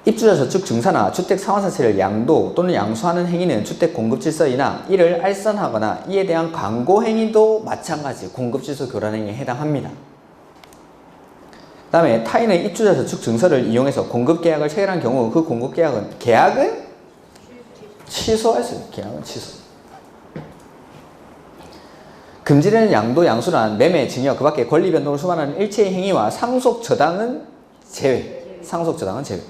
입주자 저축 증사나 주택 상환사채를 양도 또는 양수하는 행위는 주택 공급 질서이나 이를 알선하거나 이에 대한 광고 행위도 마찬가지 공급 질서 교란 행위에 해당합니다. 그 다음에 타인의 입주자 저축 증서를 이용해서 공급 계약을 체결한 경우 그 공급 계약은 취소할 수 있어요. 계약은 취소. 금지되는 양도 양수란 매매, 증여, 그 밖에 권리 변동을 수반하는 일체의 행위와 상속 저당은 제외. 상속 저당은 제외.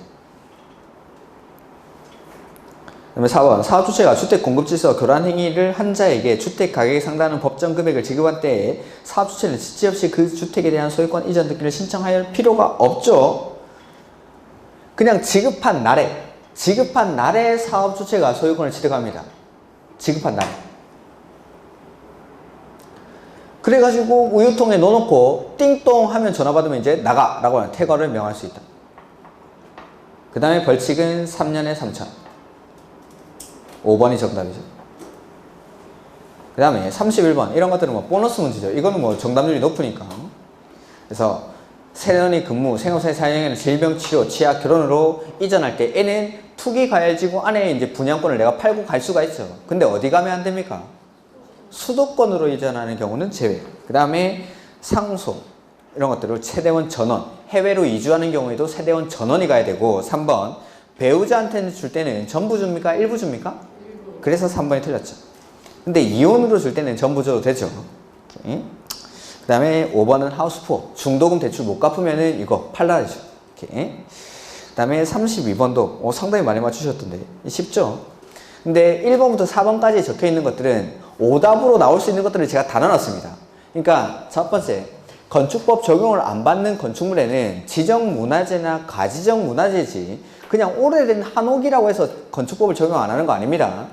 그다음에 4번. 사업주체가 주택 공급 질서 교란 행위를 한 자에게 주택 가격에 상당하는 법정 금액을 지급한 때에 사업주체는 지체 없이 그 주택에 대한 소유권 이전 등기를 신청할 필요가 없죠. 그냥 지급한 날에 사업주체가 소유권을 취득합니다. 지급한 날에. 그래가지고 우유통에 넣어놓고 띵동 하면 전화 받으면 이제 나가! 라고 하는 퇴거를 명할 수 있다. 그 다음에 벌칙은 3년에 3천. 5번이 정답이죠. 그 다음에 31번. 이런 것들은 뭐 보너스 문제죠. 이거는 뭐 정답률이 높으니까. 그래서 세년의 근무, 생업사의 사용에는 질병 치료, 취약, 결혼으로 이전할 때 N은 투기 과열지구 안에 이제 분양권을 내가 팔고 갈 수가 있죠. 근데 어디 가면 안 됩니까? 수도권으로 이전하는 경우는 제외. 그 다음에 상속 이런 것들을 세대원 전원, 해외로 이주하는 경우에도 세대원 전원이 가야 되고 3번 배우자한테는 줄 때는 전부 줍니까? 일부 줍니까? 그래서 3번이 틀렸죠. 근데 이혼으로 줄 때는 전부 줘도 되죠. 그 다음에 5번은 하우스포, 중도금 대출 못 갚으면은 이거 팔라야죠. 그 다음에 32번도 상당히 많이 맞추셨던데 쉽죠? 근데 1번부터 4번까지 적혀 있는 것들은 오답으로 나올 수 있는 것들을 제가 다 나눴습니다. 그러니까 첫 번째, 건축법 적용을 안 받는 건축물에는 지정문화재나 가지정문화재지 그냥 오래된 한옥이라고 해서 건축법을 적용 안 하는 거 아닙니다.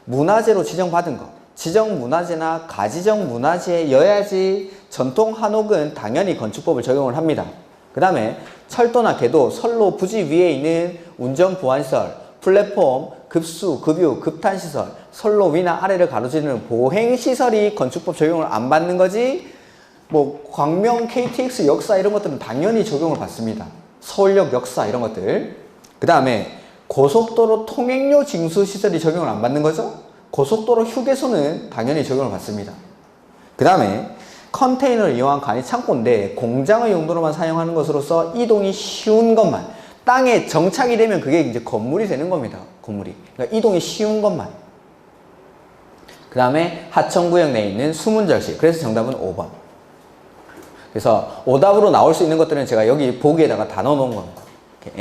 문화재로 지정받은 거, 지정문화재나 가지정문화재여야지 전통 한옥은 당연히 건축법을 적용을 합니다. 그 다음에 철도나 궤도, 선로, 부지 위에 있는 운전보안시설, 플랫폼, 급수, 급유, 급탄시설, 선로 위나 아래를 가로지르는 보행시설이 건축법 적용을 안 받는 거지 뭐 광명, KTX 역사 이런 것들은 당연히 적용을 받습니다. 서울역 역사 이런 것들. 그 다음에 고속도로 통행료 징수 시설이 적용을 안 받는 거죠. 고속도로 휴게소는 당연히 적용을 받습니다. 그 다음에 컨테이너를 이용한 간이 창고인데 공장의 용도로만 사용하는 것으로서 이동이 쉬운 것만, 땅에 정착이 되면 그게 이제 건물이 되는 겁니다. 건물이. 그러니까 이동이 쉬운 것만. 그 다음에 하천구역 내에 있는 수문절시. 그래서 정답은 5번. 그래서 오답으로 나올 수 있는 것들은 제가 여기 보기에다가 다 넣어놓은 겁니다. 그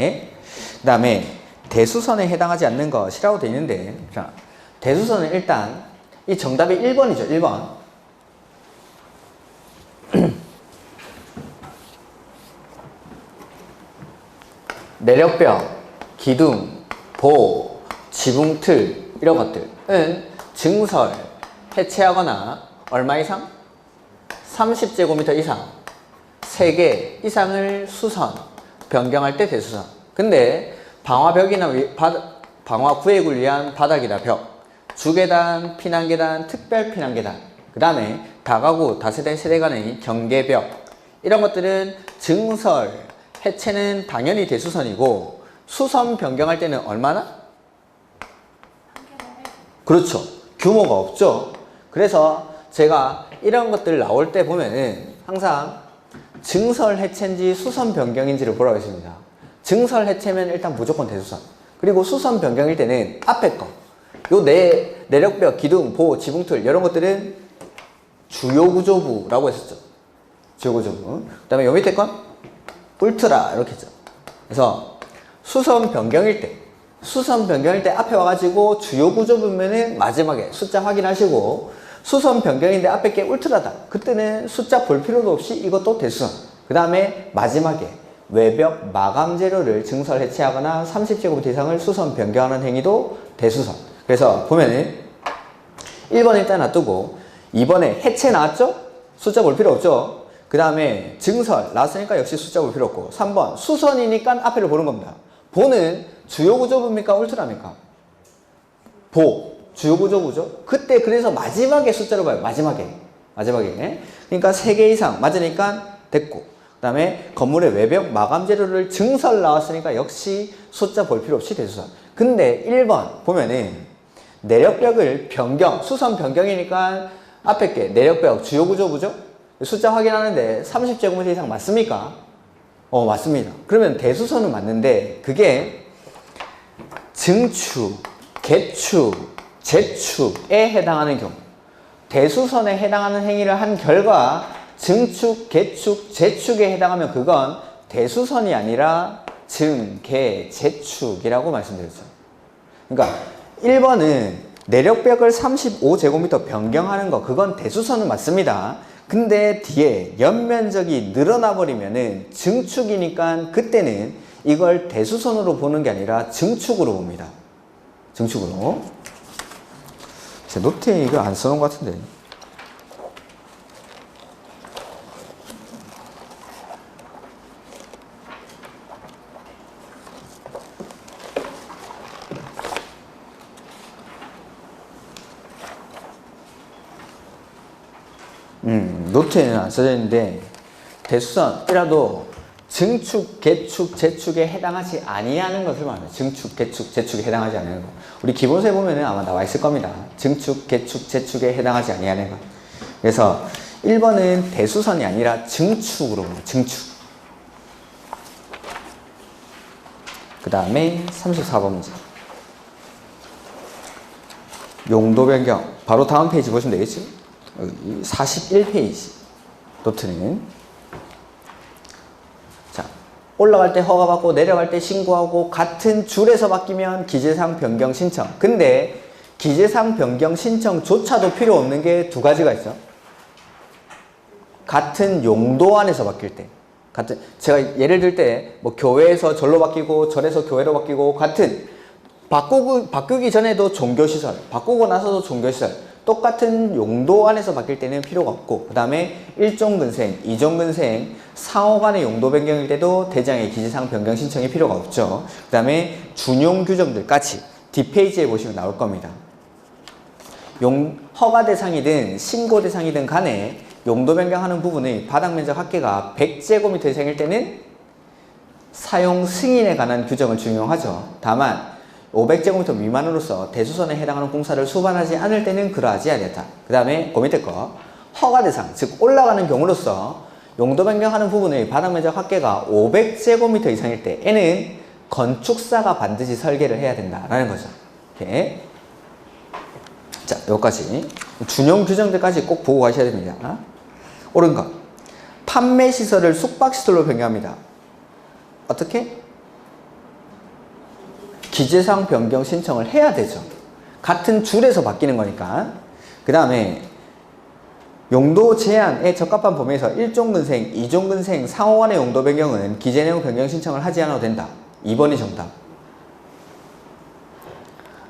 다음에 대수선에 해당하지 않는 것이라고 되어 있는데, 자, 대수선은 일단 이 정답이 1번이죠. 1번. 내력벽, 기둥, 보, 지붕틀 이런 것들은 증설, 해체하거나 얼마 이상? 30제곱미터 이상, 3개 이상을 수선, 변경할 때 대수선. 근데 방화벽이나 방화구획을 위한 바닥이나 벽, 주계단, 피난계단, 특별 피난계단, 그 다음에 다가구, 다세대, 세대 간의 경계벽 이런 것들은 증설, 해체는 당연히 대수선이고 수선 변경할 때는 얼마나? 그렇죠. 규모가 없죠. 그래서 제가 이런 것들 나올 때 보면은 항상 증설 해체인지 수선 변경인지를 보라고 했습니다. 증설 해체면 일단 무조건 대수선. 그리고 수선 변경일 때는 앞에 거. 요 내력벽, 기둥, 보, 지붕틀 이런 것들은 주요구조부라고 했었죠. 주요구조부. 그 다음에 요 밑에 건 울트라 이렇게 했죠. 그래서 수선 변경일 때 앞에 와가지고 주요구조부면은 마지막에 숫자 확인하시고 수선 변경인데 앞에 게 울트라다. 그때는 숫자 볼 필요도 없이 이것도 대수선. 그 다음에 마지막에 외벽 마감 재료를 증설 해체하거나 30제곱미터 이상을 수선 변경하는 행위도 대수선. 그래서 보면은 1번 일단 놔두고 2번에 해체 나왔죠? 숫자 볼 필요 없죠? 그 다음에 증설 나왔으니까 역시 숫자 볼 필요 없고 3번 수선이니까 앞에를 보는 겁니다. 보는 주요구조부입니까? 울트라입니까? 보. 주요구조부죠? 그때 그래서 마지막에 숫자로 봐요. 마지막에. 그러니까 3개 이상 맞으니까 됐고 그 다음에 건물의 외벽 마감 재료를 증설 나왔으니까 역시 숫자 볼 필요 없이 대수선. 근데 1번 보면은 내력벽을 변경, 수선 변경이니까 앞에 게 내력벽 주요구조부죠? 숫자 확인하는데 30제곱미터 이상 맞습니까? 맞습니다. 그러면 대수선은 맞는데 그게 증축, 개축, 재축에 해당하는 경우 대수선에 해당하는 행위를 한 결과 증축, 개축, 재축에 해당하면 그건 대수선이 아니라 증, 개, 재축이라고 말씀드렸죠. 그러니까 1번은 내력벽을 35제곱미터 변경하는 거 그건 대수선은 맞습니다. 근데 뒤에 연면적이 늘어나 버리면은 증축이니까 그때는 이걸 대수선으로 보는 게 아니라 증축으로 봅니다. 증축으로. 제 노트에 이거 안 써놓은 것 같은데. 노트에는 안 써져 있는데 대수선이라도 증축, 개축, 재축에 해당하지 아니하는 것을 말합니다. 증축, 개축, 재축에 해당하지 않는 것. 우리 기본서에 보면은 아마 나와 있을 겁니다. 증축, 개축, 재축에 해당하지 아니하는 것. 그래서 1번은 대수선이 아니라 증축으로 봅니다. 증축. 그 다음에 34번 문제. 용도 변경. 바로 다음 페이지 보시면 되겠죠? 41페이지. 노트는. 자, 올라갈 때 허가받고 내려갈 때 신고하고 같은 줄에서 바뀌면 기재사항 변경 신청. 근데 기재사항 변경 신청조차도 필요 없는 게 두 가지가 있어. 같은 용도 안에서 바뀔 때. 제가 예를 들 때 뭐 교회에서 절로 바뀌고 절에서 교회로 바뀌고 같은 바꾸기 전에도 종교시설, 바꾸고 나서도 종교시설, 똑같은 용도 안에서 바뀔 때는 필요가 없고, 그 다음에 1종근생, 2종근생, 상호 간의 용도 변경일 때도 대장의 기재사항 변경 신청이 필요가 없죠. 그 다음에 준용 규정들까지 뒷페이지에 보시면 나올 겁니다. 허가 대상이든 신고 대상이든 간에 용도 변경하는 부분의 바닥면적 합계가 100제곱미터 이상일 때는 사용 승인에 관한 규정을 준용하죠. 다만 500제곱미터 미만으로서 대수선에 해당하는 공사를 수반하지 않을 때는 그러하지 않았다. 그 다음에 그 밑에 거 허가 대상, 즉 올라가는 경우로서 용도 변경하는 부분의 바닥면적 합계가 500제곱미터 이상일 때에는 건축사가 반드시 설계를 해야 된다라는 거죠. 이렇게. 자, 여기까지 준용 규정들까지 꼭 보고 가셔야 됩니다. 옳은 것. 판매 시설을 숙박 시설로 변경합니다. 어떻게? 기재사항 변경 신청을 해야 되죠. 같은 줄에서 바뀌는 거니까. 그 다음에 용도 제한에 적합한 범위에서 1종근생, 2종근생 상호 간의 용도 변경은 기재 내용 변경 신청을 하지 않아도 된다. 2번이 정답.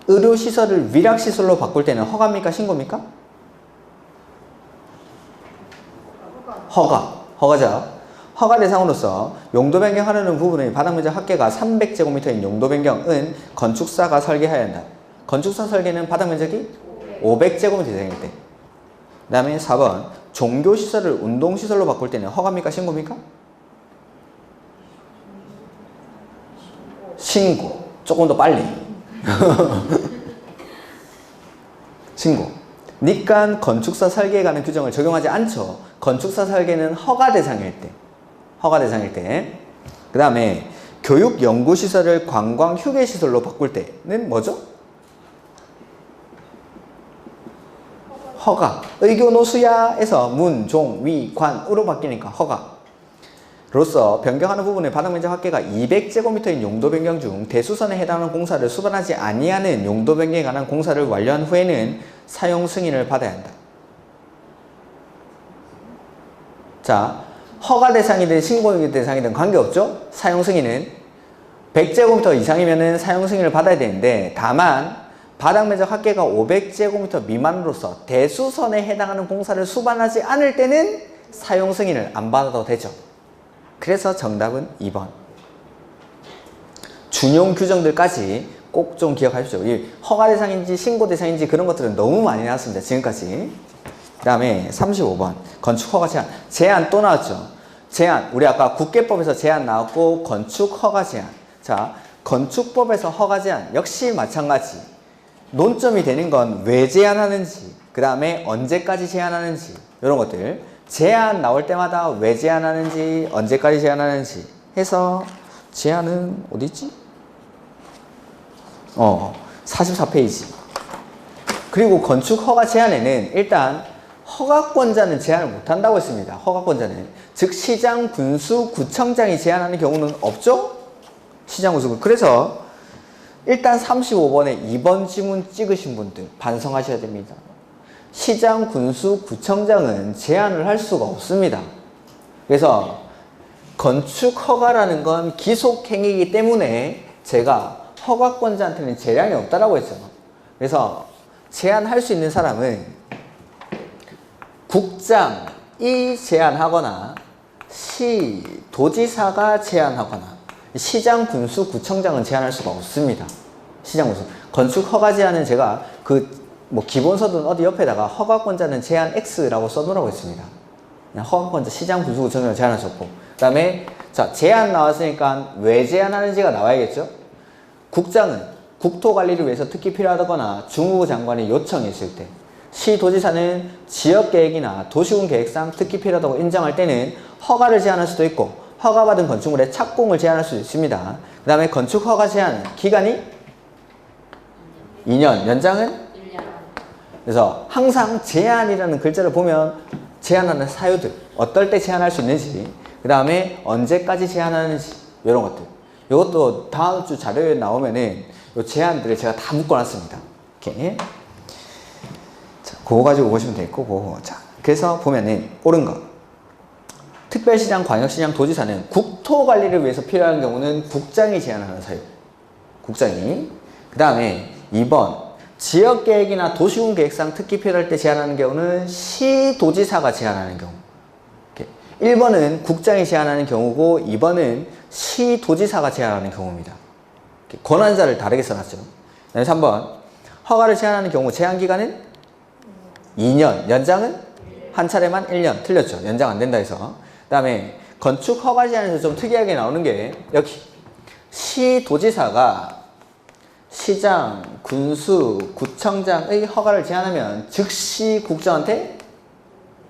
의료시설을 위락시설로 바꿀 때는 허가입니까? 신고입니까? 허가죠. 허가 대상으로서 용도 변경하려는 부분의 바닥면적 합계가 300제곱미터인 용도 변경은 건축사가 설계해야 한다. 건축사 설계는 바닥면적이 500제곱미터 이상일 때. 그 다음에 4번 종교시설을 운동시설로 바꿀 때는 허가입니까? 신고입니까? 신고. 조금 더 빨리. 신고. 니깐 건축사 설계에 관한 규정을 적용하지 않죠. 건축사 설계는 허가 대상일 때. 그 다음에 교육 연구시설을 관광 휴게시설로 바꿀 때는 뭐죠? 허가. 의교노수야에서 문, 종, 위, 관으로 바뀌니까 허가. 로서 변경하는 부분의 바닥면적 합계가 200제곱미터인 용도 변경 중 대수선에 해당하는 공사를 수반하지 아니하는 용도 변경에 관한 공사를 완료한 후에는 사용 승인을 받아야 한다. 자, 허가 대상이든 신고 대상이든 관계없죠? 사용 승인은 100제곱미터 이상이면 사용 승인을 받아야 되는데, 다만 바닥면적 합계가 500제곱미터 미만으로서 대수선에 해당하는 공사를 수반하지 않을 때는 사용 승인을 안 받아도 되죠. 그래서 정답은 2번. 준용 규정들까지 꼭 좀 기억하십시오. 이 허가 대상인지 신고 대상인지 그런 것들은 너무 많이 나왔습니다. 지금까지. 그 다음에 35번. 건축 허가 제한. 제한 또 나왔죠. 제한. 우리 아까 국계법에서 제한 나왔고 건축 허가 제한. 자, 건축법에서 허가 제한 역시 마찬가지. 논점이 되는 건 왜 제한하는지, 그 다음에 언제까지 제한하는지, 이런 것들. 제한 나올 때마다 왜 제한하는지, 언제까지 제한하는지 해서 제한은 어디 있지? 44페이지. 그리고 건축 허가 제한에는 일단 허가권자는 제한을 못한다고 했습니다. 허가권자는. 즉 시장, 군수, 구청장이 제한하는 경우는 없죠? 시장, 군수. 그래서 일단 35번에 2번 지문 찍으신 분들 반성하셔야 됩니다. 시장, 군수, 구청장은 제한을 할 수가 없습니다. 그래서 건축 허가라는 건 기속행위이기 때문에 제가 허가권자한테는 제한이 없다라고 했죠. 그래서 제한할 수 있는 사람은 국장이 제한하거나 도지사가 제한하거나 시장, 군수, 구청장은 제한할 수가 없습니다. 시장, 군수. 건축 허가 제한은 제가 기본서든 어디 옆에다가 허가권자는 제한 X라고 써놓으라고 했습니다. 그냥 허가권자, 시장, 군수, 구청장을 제한하셨고, 그 다음에 자, 제한 나왔으니까 왜 제한하는지가 나와야겠죠? 국장은 국토관리를 위해서 특히 필요하다거나 중후부 장관이 요청했을 때, 시도지사는 지역계획이나 도시군 계획상 특히 필요하다고 인정할 때는 허가를 제한할 수도 있고 허가받은 건축물의 착공을 제한할 수도 있습니다. 그 다음에 건축 허가 제한 기간이 2년, 연장은 1년. 그래서 항상 제한이라는 글자를 보면 제한하는 사유들, 어떨 때 제한할 수 있는지, 그 다음에 언제까지 제한하는지, 이런 것들. 이것도 다음 주 자료에 나오면은 이 제한들을 제가 다 묶어놨습니다. 이렇게. 자, 그거 가지고 보시면 되겠고, 그거. 자, 그래서 보면은 옳은 거. 특별시장, 광역시장, 도지사는 국토관리를 위해서 필요한 경우는 국장이 제한하는 사유. 국장이. 그 다음에 2번. 지역계획이나 도시군 계획상 특히 필요할 때 제한하는 경우는 시도지사가 제한하는 경우. 1번은 국장이 제한하는 경우고 2번은 시도지사가 제한하는 경우입니다. 권한자를 다르게 써놨죠. 그 다음에 3번. 허가를 제한하는 경우 제한기간은 2년, 연장은 한 차례만 1년. 틀렸죠. 연장 안 된다 해서. 그 다음에 건축 허가 제한에서 좀 특이하게 나오는 게 여기 시도지사가 시장, 군수, 구청장의 허가를 제한하면 즉시 국장한테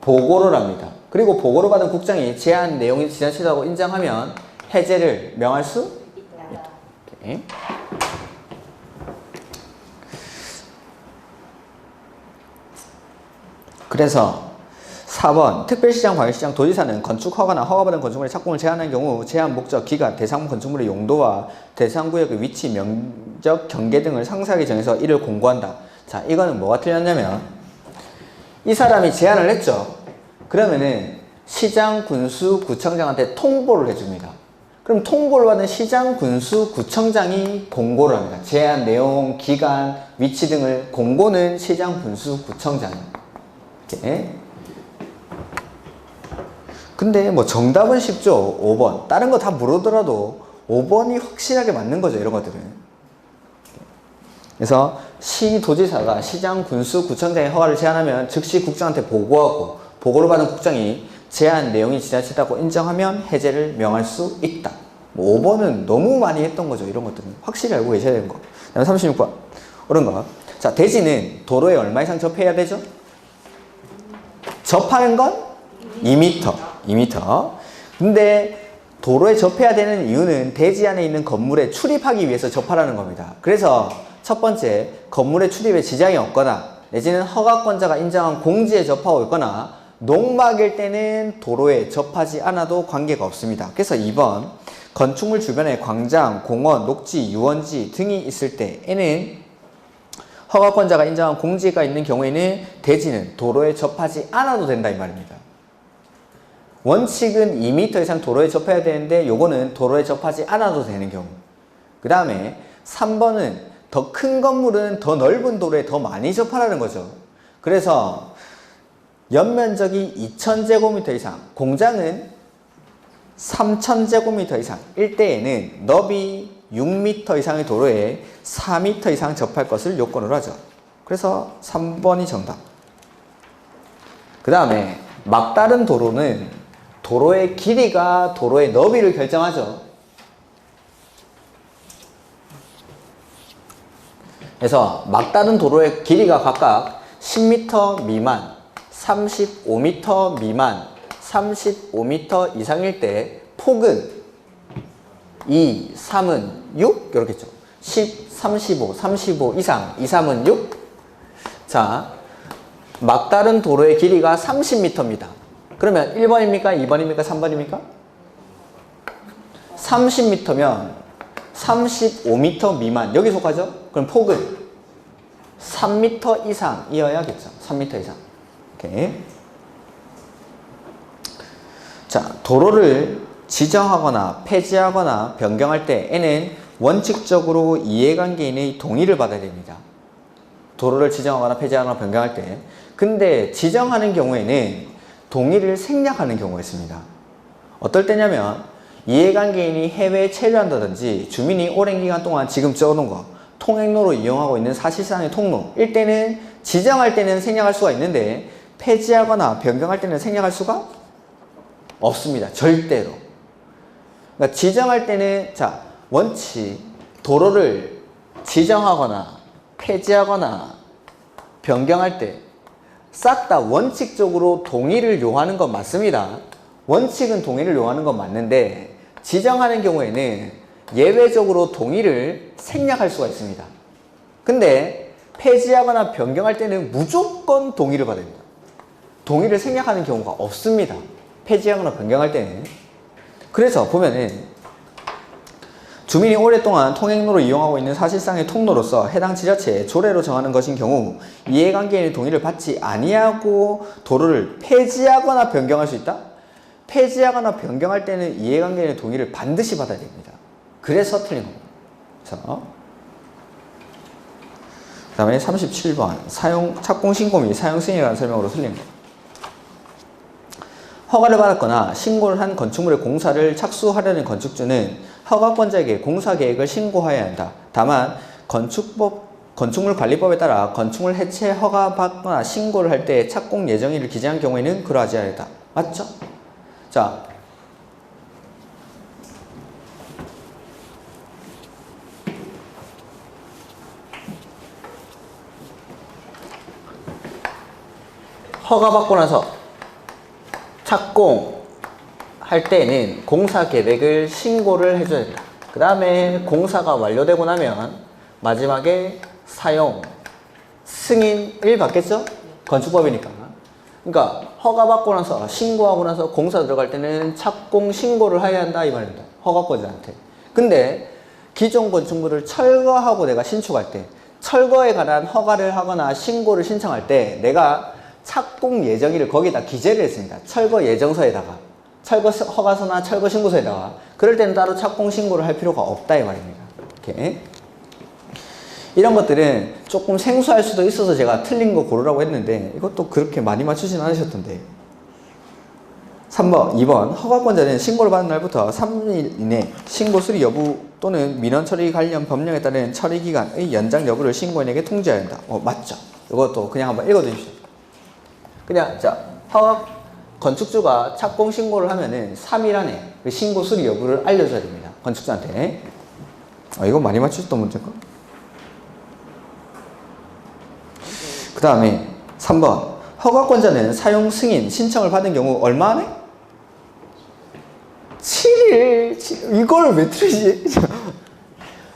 보고를 합니다. 그리고 보고를 받은 국장이 제한 내용이 지나치다고 인정하면 해제를 명할 수 있다. 오케이. 그래서 4번 특별시장, 광역시장, 도지사는 건축 허가나 허가받은 건축물의 착공을 제한하는 경우 제한 목적, 기간, 대상 건축물의 용도와 대상 구역의 위치, 면적, 경계 등을 상세하게 정해서 이를 공고한다. 자, 이거는 뭐가 틀렸냐면 이 사람이 제안을 했죠. 그러면은 시장, 군수, 구청장한테 통보를 해줍니다. 그럼 통보를 받은 시장, 군수, 구청장이 공고를 합니다. 제안 내용, 기간, 위치 등을 공고는 시장, 군수, 구청장이. 이렇게. 근데 뭐 정답은 쉽죠. 5번. 다른 거 다 물어더라도 5번이 확실하게 맞는 거죠. 이런 것들은. 그래서 시도지사가 시장, 군수, 구청장의 허가를 제한하면 즉시 국장한테 보고하고 보고를 받은 국장이 제한 내용이 지나치다고 인정하면 해제를 명할 수 있다. 뭐 5번은 너무 많이 했던 거죠. 이런 것들은. 확실히 알고 계셔야 되는 거. 그 다음에 36번. 옳은 거. 자, 대지는 도로에 얼마 이상 접해야 되죠? 접하는 건 2m. 2m. 근데 도로에 접해야 되는 이유는 대지 안에 있는 건물에 출입하기 위해서 접하라는 겁니다. 그래서 첫 번째, 건물의 출입에 지장이 없거나 내지는 허가권자가 인정한 공지에 접하고 있거나 농막일 때는 도로에 접하지 않아도 관계가 없습니다. 그래서 2번, 건축물 주변에 광장, 공원, 녹지, 유원지 등이 있을 때에는 허가권자가 인정한 공지가 있는 경우에는 대지는 도로에 접하지 않아도 된다 이 말입니다. 원칙은 2m 이상 도로에 접해야 되는데 요거는 도로에 접하지 않아도 되는 경우. 그 다음에 3번은 더 큰 건물은 더 넓은 도로에 더 많이 접하라는 거죠. 그래서 연면적이 2000제곱미터 이상, 공장은 3000제곱미터 이상 일 때에는 너비 6m 이상의 도로에 4m 이상 접할 것을 요건으로 하죠. 그래서 3번이 정답. 그 다음에 막다른 도로는 도로의 길이가 도로의 너비를 결정하죠. 그래서 막다른 도로의 길이가 각각 10m 미만, 35m 미만, 35m 이상일 때 폭은 2, 3은 6? 이렇게 했죠. 10, 35, 35 이상, 2, 3은 6? 자, 막다른 도로의 길이가 30m입니다. 그러면 1번입니까? 2번입니까? 3번입니까? 30m면 35m 미만. 여기 속하죠? 그럼 폭은 3m 이상이어야겠죠. 3m 이상. 오케이. 자, 도로를 지정하거나 폐지하거나 변경할 때에는 원칙적으로 이해관계인의 동의를 받아야 됩니다. 도로를 지정하거나 폐지하거나 변경할 때. 근데 지정하는 경우에는 동의를 생략하는 경우가 있습니다. 어떨 때냐면 이해관계인이 해외에 체류한다든지 주민이 오랜 기간 동안 지금 적어놓은 거 통행로로 이용하고 있는 사실상의 통로일 때는 지정할 때는 생략할 수가 있는데 폐지하거나 변경할 때는 생략할 수가 없습니다. 절대로. 그러니까 지정할 때는 자, 원칙 도로를 지정하거나 폐지하거나 변경할 때 싹 다 원칙적으로 동의를 요하는 건 맞습니다. 원칙은 동의를 요하는 건 맞는데 지정하는 경우에는 예외적으로 동의를 생략할 수가 있습니다. 근데 폐지하거나 변경할 때는 무조건 동의를 받아야 됩니다. 동의를 생략하는 경우가 없습니다. 폐지하거나 변경할 때는. 그래서 보면은 주민이 오랫동안 통행로를 이용하고 있는 사실상의 통로로서 해당 지자체에 조례로 정하는 것인 경우 이해관계인의 동의를 받지 아니하고 도로를 폐지하거나 변경할 수 있다? 폐지하거나 변경할 때는 이해관계인의 동의를 반드시 받아야 됩니다. 그래서 틀린 겁니다. 그 다음에 37번 착공신고 및 사용승인이라는 설명으로 틀린 거. 허가를 받았거나 신고를 한 건축물의 공사를 착수하려는 건축주는 허가권자에게 공사 계획을 신고해야 한다. 다만 건축물 관리법에 따라 건축물 해체 허가받거나 신고를 할 때 착공 예정일을 기재한 경우에는 그러하지 않다. 맞죠? 자, 허가받고 나서 착공할 때는 공사 계획을 신고를 해줘야 된다. 그 다음에 공사가 완료되고 나면 마지막에 사용 승인을 받겠죠? 건축법이니까. 그러니까 허가받고 나서 신고하고 나서 공사 들어갈 때는 착공 신고를 해야 한다 이 말입니다. 허가권자한테. 근데 기존 건축물을 철거하고 내가 신축할 때 철거에 관한 허가를 하거나 신고를 신청할 때 내가 착공 예정일을 거기다 기재를 했습니다. 철거 예정서에다가 철거 허가서나 철거 신고서에다가. 그럴 때는 따로 착공 신고를 할 필요가 없다 이 말입니다. 이렇게. 이런 것들은 조금 생소할 수도 있어서 제가 틀린 거 고르라고 했는데 이것도 그렇게 많이 맞추진 않으셨던데. 3번, 2번 허가권자는 신고를 받은 날부터 3일 이내 신고 수리 여부 또는 민원 처리 관련 법령에 따른 처리 기간의 연장 여부를 신고인에게 통지해야 한다. 맞죠? 이것도 그냥 한번 읽어주십시오. 그냥 자 건축주가 착공 신고를 하면은 3일 안에 그 신고 수리 여부를 알려줘야 됩니다. 건축주한테. 이거 많이 맞추셨던 문제인가? 그 다음에 3번 허가권자는 사용 승인 신청을 받은 경우 얼마 안에? 7일. 이걸 왜 틀리지?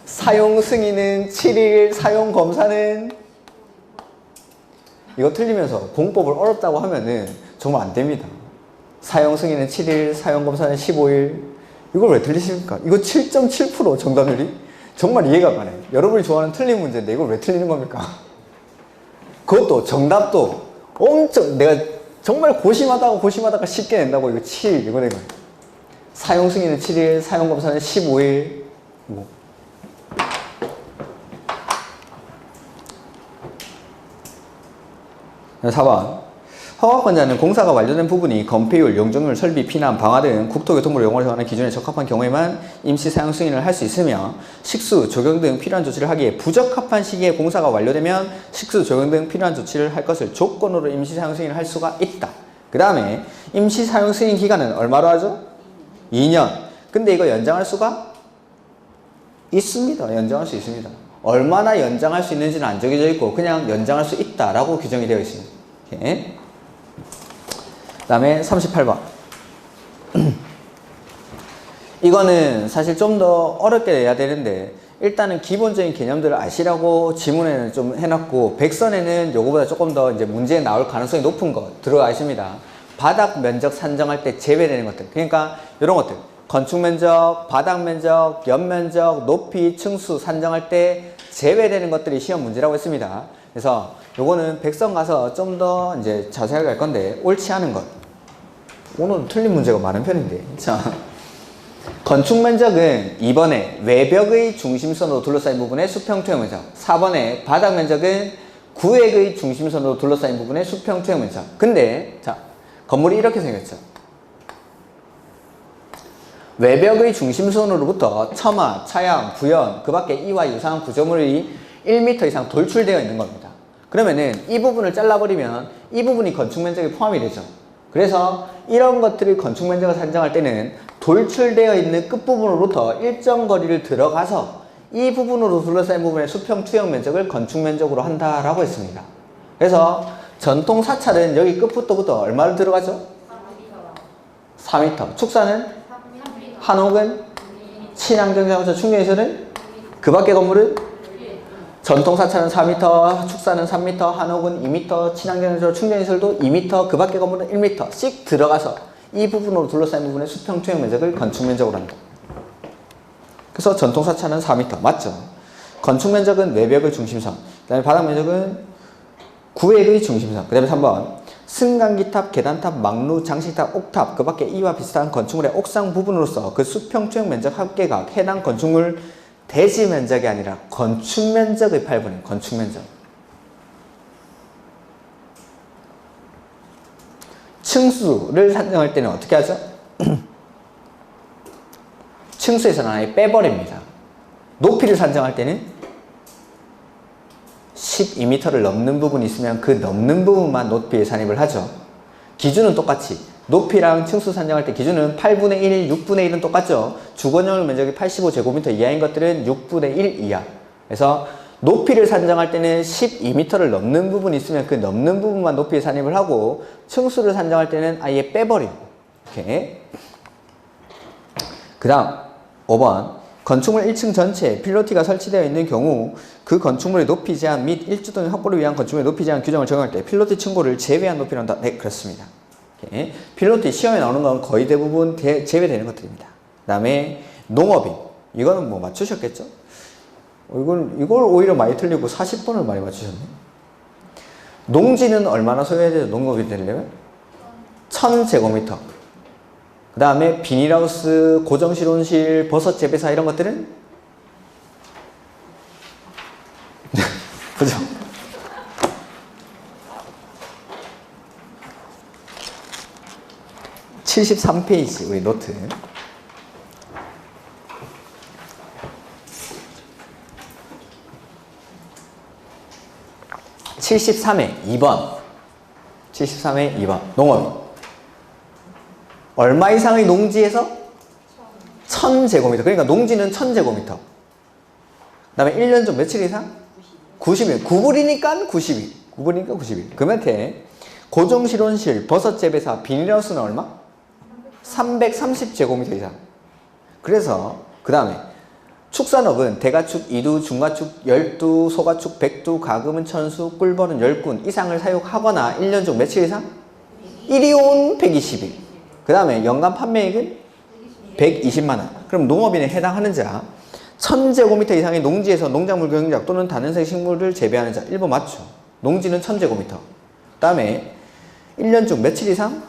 사용 승인은 7일, 사용 검사는 이거 틀리면서 공법을 어렵다고 하면은 정말 안 됩니다. 사용 승인은 7일, 사용 검사는 15일. 이걸 왜 틀리십니까? 이거 7.7% 정답률이? 정말 이해가 안 가네. 여러분이 좋아하는 틀린 문제인데 이걸 왜 틀리는 겁니까? 그것도 정답도 엄청 내가 정말 고심하다가 쉽게 낸다고 이거 7일 이거 내가 사용 승인은 7일, 사용 검사는 15일. 4번 허가권자는 공사가 완료된 부분이 건폐율, 용적률, 설비, 피난, 방화 등 국토교통부를 용어로 정하는 기준에 적합한 경우에만 임시 사용 승인을 할 수 있으며 식수, 조경 등 필요한 조치를 하기에 부적합한 시기에 공사가 완료되면 식수, 조경 등 필요한 조치를 할 것을 조건으로 임시 사용 승인을 할 수가 있다. 그 다음에 임시 사용 승인 기간은 얼마로 하죠? 2년. 근데 이거 연장할 수가 있습니다. 연장할 수 있습니다. 얼마나 연장할 수 있는지는 안 정해져 있고 그냥 연장할 수 있다라고 규정이 되어 있습니다. 이렇게. 그 다음에 38번 이거는 사실 좀 더 어렵게 내야 되는데 일단은 기본적인 개념들을 아시라고 지문에는 좀 해놨고 백선에는 요거보다 조금 더 이제 문제에 나올 가능성이 높은 거 들어가 있습니다. 바닥 면적 산정할 때 제외되는 것들, 그러니까 이런 것들 건축 면적, 바닥 면적, 옆 면적, 높이, 층수 산정할 때 제외되는 것들이 시험 문제라고 했습니다. 그래서 요거는 백선 가서 좀 더 이제 자세하게 할 건데 옳지 않은 것. 오늘은 틀린 문제가 많은 편인데. 자, 건축 면적은 2번에 외벽의 중심선으로 둘러싸인 부분의 수평 투영 면적, 4번에 바닥 면적은 구획의 중심선으로 둘러싸인 부분의 수평 투영 면적. 근데 자, 건물이 이렇게 생겼죠. 외벽의 중심선으로부터 처마, 차양, 부연, 그 밖에 이와 유사한 구조물이 1m 이상 돌출되어 있는 겁니다. 그러면은 이 부분을 잘라버리면 이 부분이 건축 면적에 포함이 되죠. 그래서 이런 것들을 건축 면적을 산정할 때는 돌출되어 있는 끝부분으로부터 일정 거리를 들어가서 이 부분으로 둘러싸인 부분의 수평 투영 면적을 건축 면적으로 한다라고 했습니다. 그래서 전통 사찰은 여기 끝부터부터 얼마를 들어가죠? 4m. 축사는? 한옥은? 친환경자동차 충전시설은? 그 밖의 건물은? 전통 사찰은 4m, 축사는 3m, 한옥은 2m, 친환경자동차 충전시설도 2m, 그 밖의 건물은 1m씩 들어가서 이 부분으로 둘러싸인 부분의 수평 투영 면적을 건축 면적으로 한다. 그래서 전통 사찰은 4m. 맞죠? 건축 면적은 외벽의 중심선. 그 다음에 바닥 면적은 구획의 중심선. 그 다음에 3번. 승강기탑, 계단탑, 막루, 장식탑, 옥탑, 그 밖에 이와 비슷한 건축물의 옥상 부분으로서 그 수평 투영 면적 합계각, 해당 건축물 대지 면적이 아니라 건축 면적의 8분의 건축 면적. 층수를 산정할 때는 어떻게 하죠? 층수에서는 아예 빼버립니다. 높이를 산정할 때는 12m를 넘는 부분이 있으면 그 넘는 부분만 높이에 산입을 하죠. 기준은 똑같이 높이랑 층수 산정할 때 기준은 8분의 1, 6분의 1은 똑같죠. 주거용 면적이 85제곱미터 이하인 것들은 6분의 1 이하. 그래서 높이를 산정할 때는 12m를 넘는 부분이 있으면 그 넘는 부분만 높이에 산입을 하고 층수를 산정할 때는 아예 빼버리고. 이렇게. 그 다음 5번. 건축물 1층 전체에 필로티가 설치되어 있는 경우 그 건축물의 높이 제한 및 일주동 확보를 위한 건축물의 높이 제한 규정을 적용할 때 필로티 층고를 제외한 높이를 한다. 네, 그렇습니다. 이렇게. 필로티 시험에 나오는 건 거의 대부분 제외되는 것들입니다. 그 다음에 농업인. 이거는 뭐 맞추셨겠죠? 이걸 오히려 많이 틀리고 40번을 많이 맞추셨네. 농지는 얼마나 소유해야 되죠? 농업이 되려면? 1000제곱미터. 그 다음에 비닐하우스, 고정실온실, 버섯 재배사 이런 것들은? 그죠? (73페이지) 우리 노트. (73회) 2번 73회 2번 농업인. 얼마 이상의 농지에서? 1000제곱미터. 그러니까 농지는 1000제곱미터. 그 다음에 1년 중 며칠 이상? 90일. 9불이니까 90일. 9불이니까 90일. 그 밑에 고정실온실, 버섯 재배사, 비닐하우스는 얼마? 330제곱미터 이상. 그래서 그 다음에 축산업은 대가축, 이두, 중가축, 열두, 소가축, 백두, 가금은 천수, 꿀벌은 10군 이상을 사육하거나 1년 중 며칠 이상? 1이온 120일. 그 다음에 연간 판매액은 120만원. 그럼 농업인에 해당하는 자 1000제곱미터 이상의 농지에서 농작물 경작 또는 다른색 식물을 재배하는 자 1번 맞죠? 농지는 1000제곱미터. 그 다음에 1년 중 며칠 이상?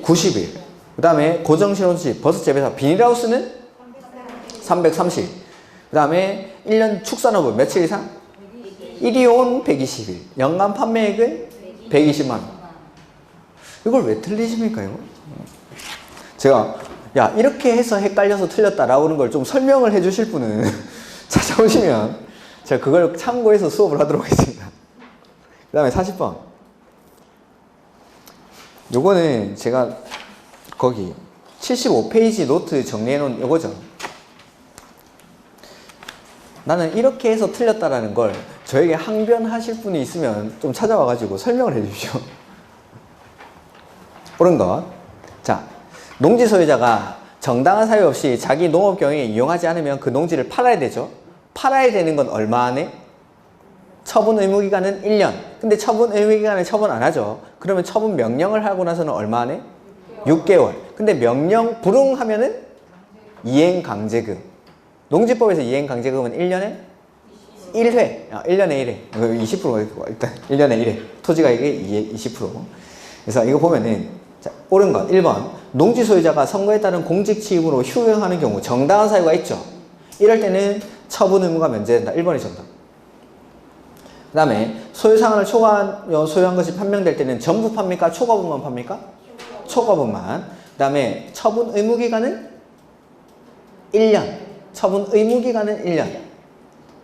90일. 그 다음에 고정실온실, 버섯 재배사, 비닐하우스는 330. 그 다음에 1년 축산업은 며칠 이상? 1이온 120일. 연간 판매액은 120만원. 이걸 왜 틀리십니까 이거? 제가 야 이렇게 해서 헷갈려서 틀렸다라고 걸 좀 설명을 해 주실 분은 찾아오시면 제가 그걸 참고해서 수업을 하도록 하겠습니다. 그 다음에 40번. 요거는 제가 거기 75페이지 노트 정리해 놓은 요거죠. 나는 이렇게 해서 틀렸다라는 걸 저에게 항변하실 분이 있으면 좀 찾아와 가지고 설명을 해 주십시오. 옳은 것. 자, 농지 소유자가 정당한 사유 없이 자기 농업 경영에 이용하지 않으면 그 농지를 팔아야 되죠. 팔아야 되는 건 얼마 안에? 처분 의무 기간은 1년. 근데 처분 의무 기간에 처분 안 하죠. 그러면 처분 명령을 하고 나서는 얼마 안에? 6개월. 근데 명령 불응하면은 이행 강제금. 농지법에서 이행 강제금은 1년에 1회. 1년에 1회. 20% 일단 1년에 1회. 토지가액의 20%. 그래서 이거 보면은 자, 옳은 것 1번 농지 소유자가 선거에 따른 공직 취임으로 휴행하는 경우 정당한 사유가 있죠. 이럴 때는 처분 의무가 면제된다. 1번이 정답. 그 다음에 소유상한을 소유한 것이 판명될 때는 전부 팝니까? 초과분만 팝니까? 초과분만. 그 다음에 처분 의무 기간은 1년. 처분 의무 기간은 1년.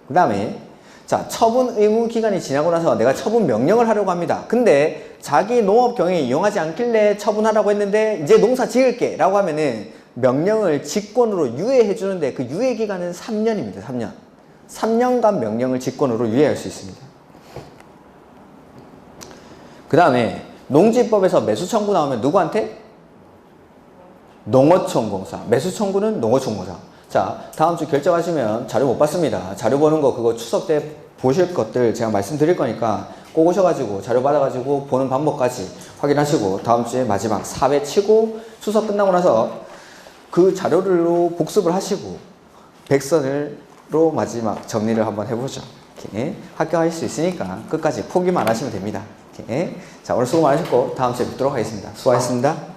그 다음에 자, 처분 의무 기간이 지나고 나서 내가 처분 명령을 하려고 합니다. 근데 자기 농업 경영에 이용하지 않길래 처분하라고 했는데 이제 농사 지을게 라고 하면은 명령을 직권으로 유예해 주는데 그 유예 기간은 3년입니다. 3년. 3년간 명령을 직권으로 유예할 수 있습니다. 그 다음에 농지법에서 매수 청구 나오면 누구한테? 농어촌공사. 매수 청구는 농어촌공사. 자, 다음 주 결정하시면 자료 못 받습니다. 자료 보는 거 그거 추석 때 보실 것들 제가 말씀드릴 거니까 꼭 오셔가지고 자료 받아가지고 보는 방법까지 확인하시고 다음 주에 마지막 4회 치고 추석 끝나고 나서 그 자료들로 복습을 하시고 백선으로 마지막 정리를 한번 해보죠. 이렇게 합격하실 수 있으니까 끝까지 포기만 안 하시면 됩니다. 이렇게. 자, 오늘 수고 많으셨고 다음 주에 뵙도록 하겠습니다. 수고하셨습니다.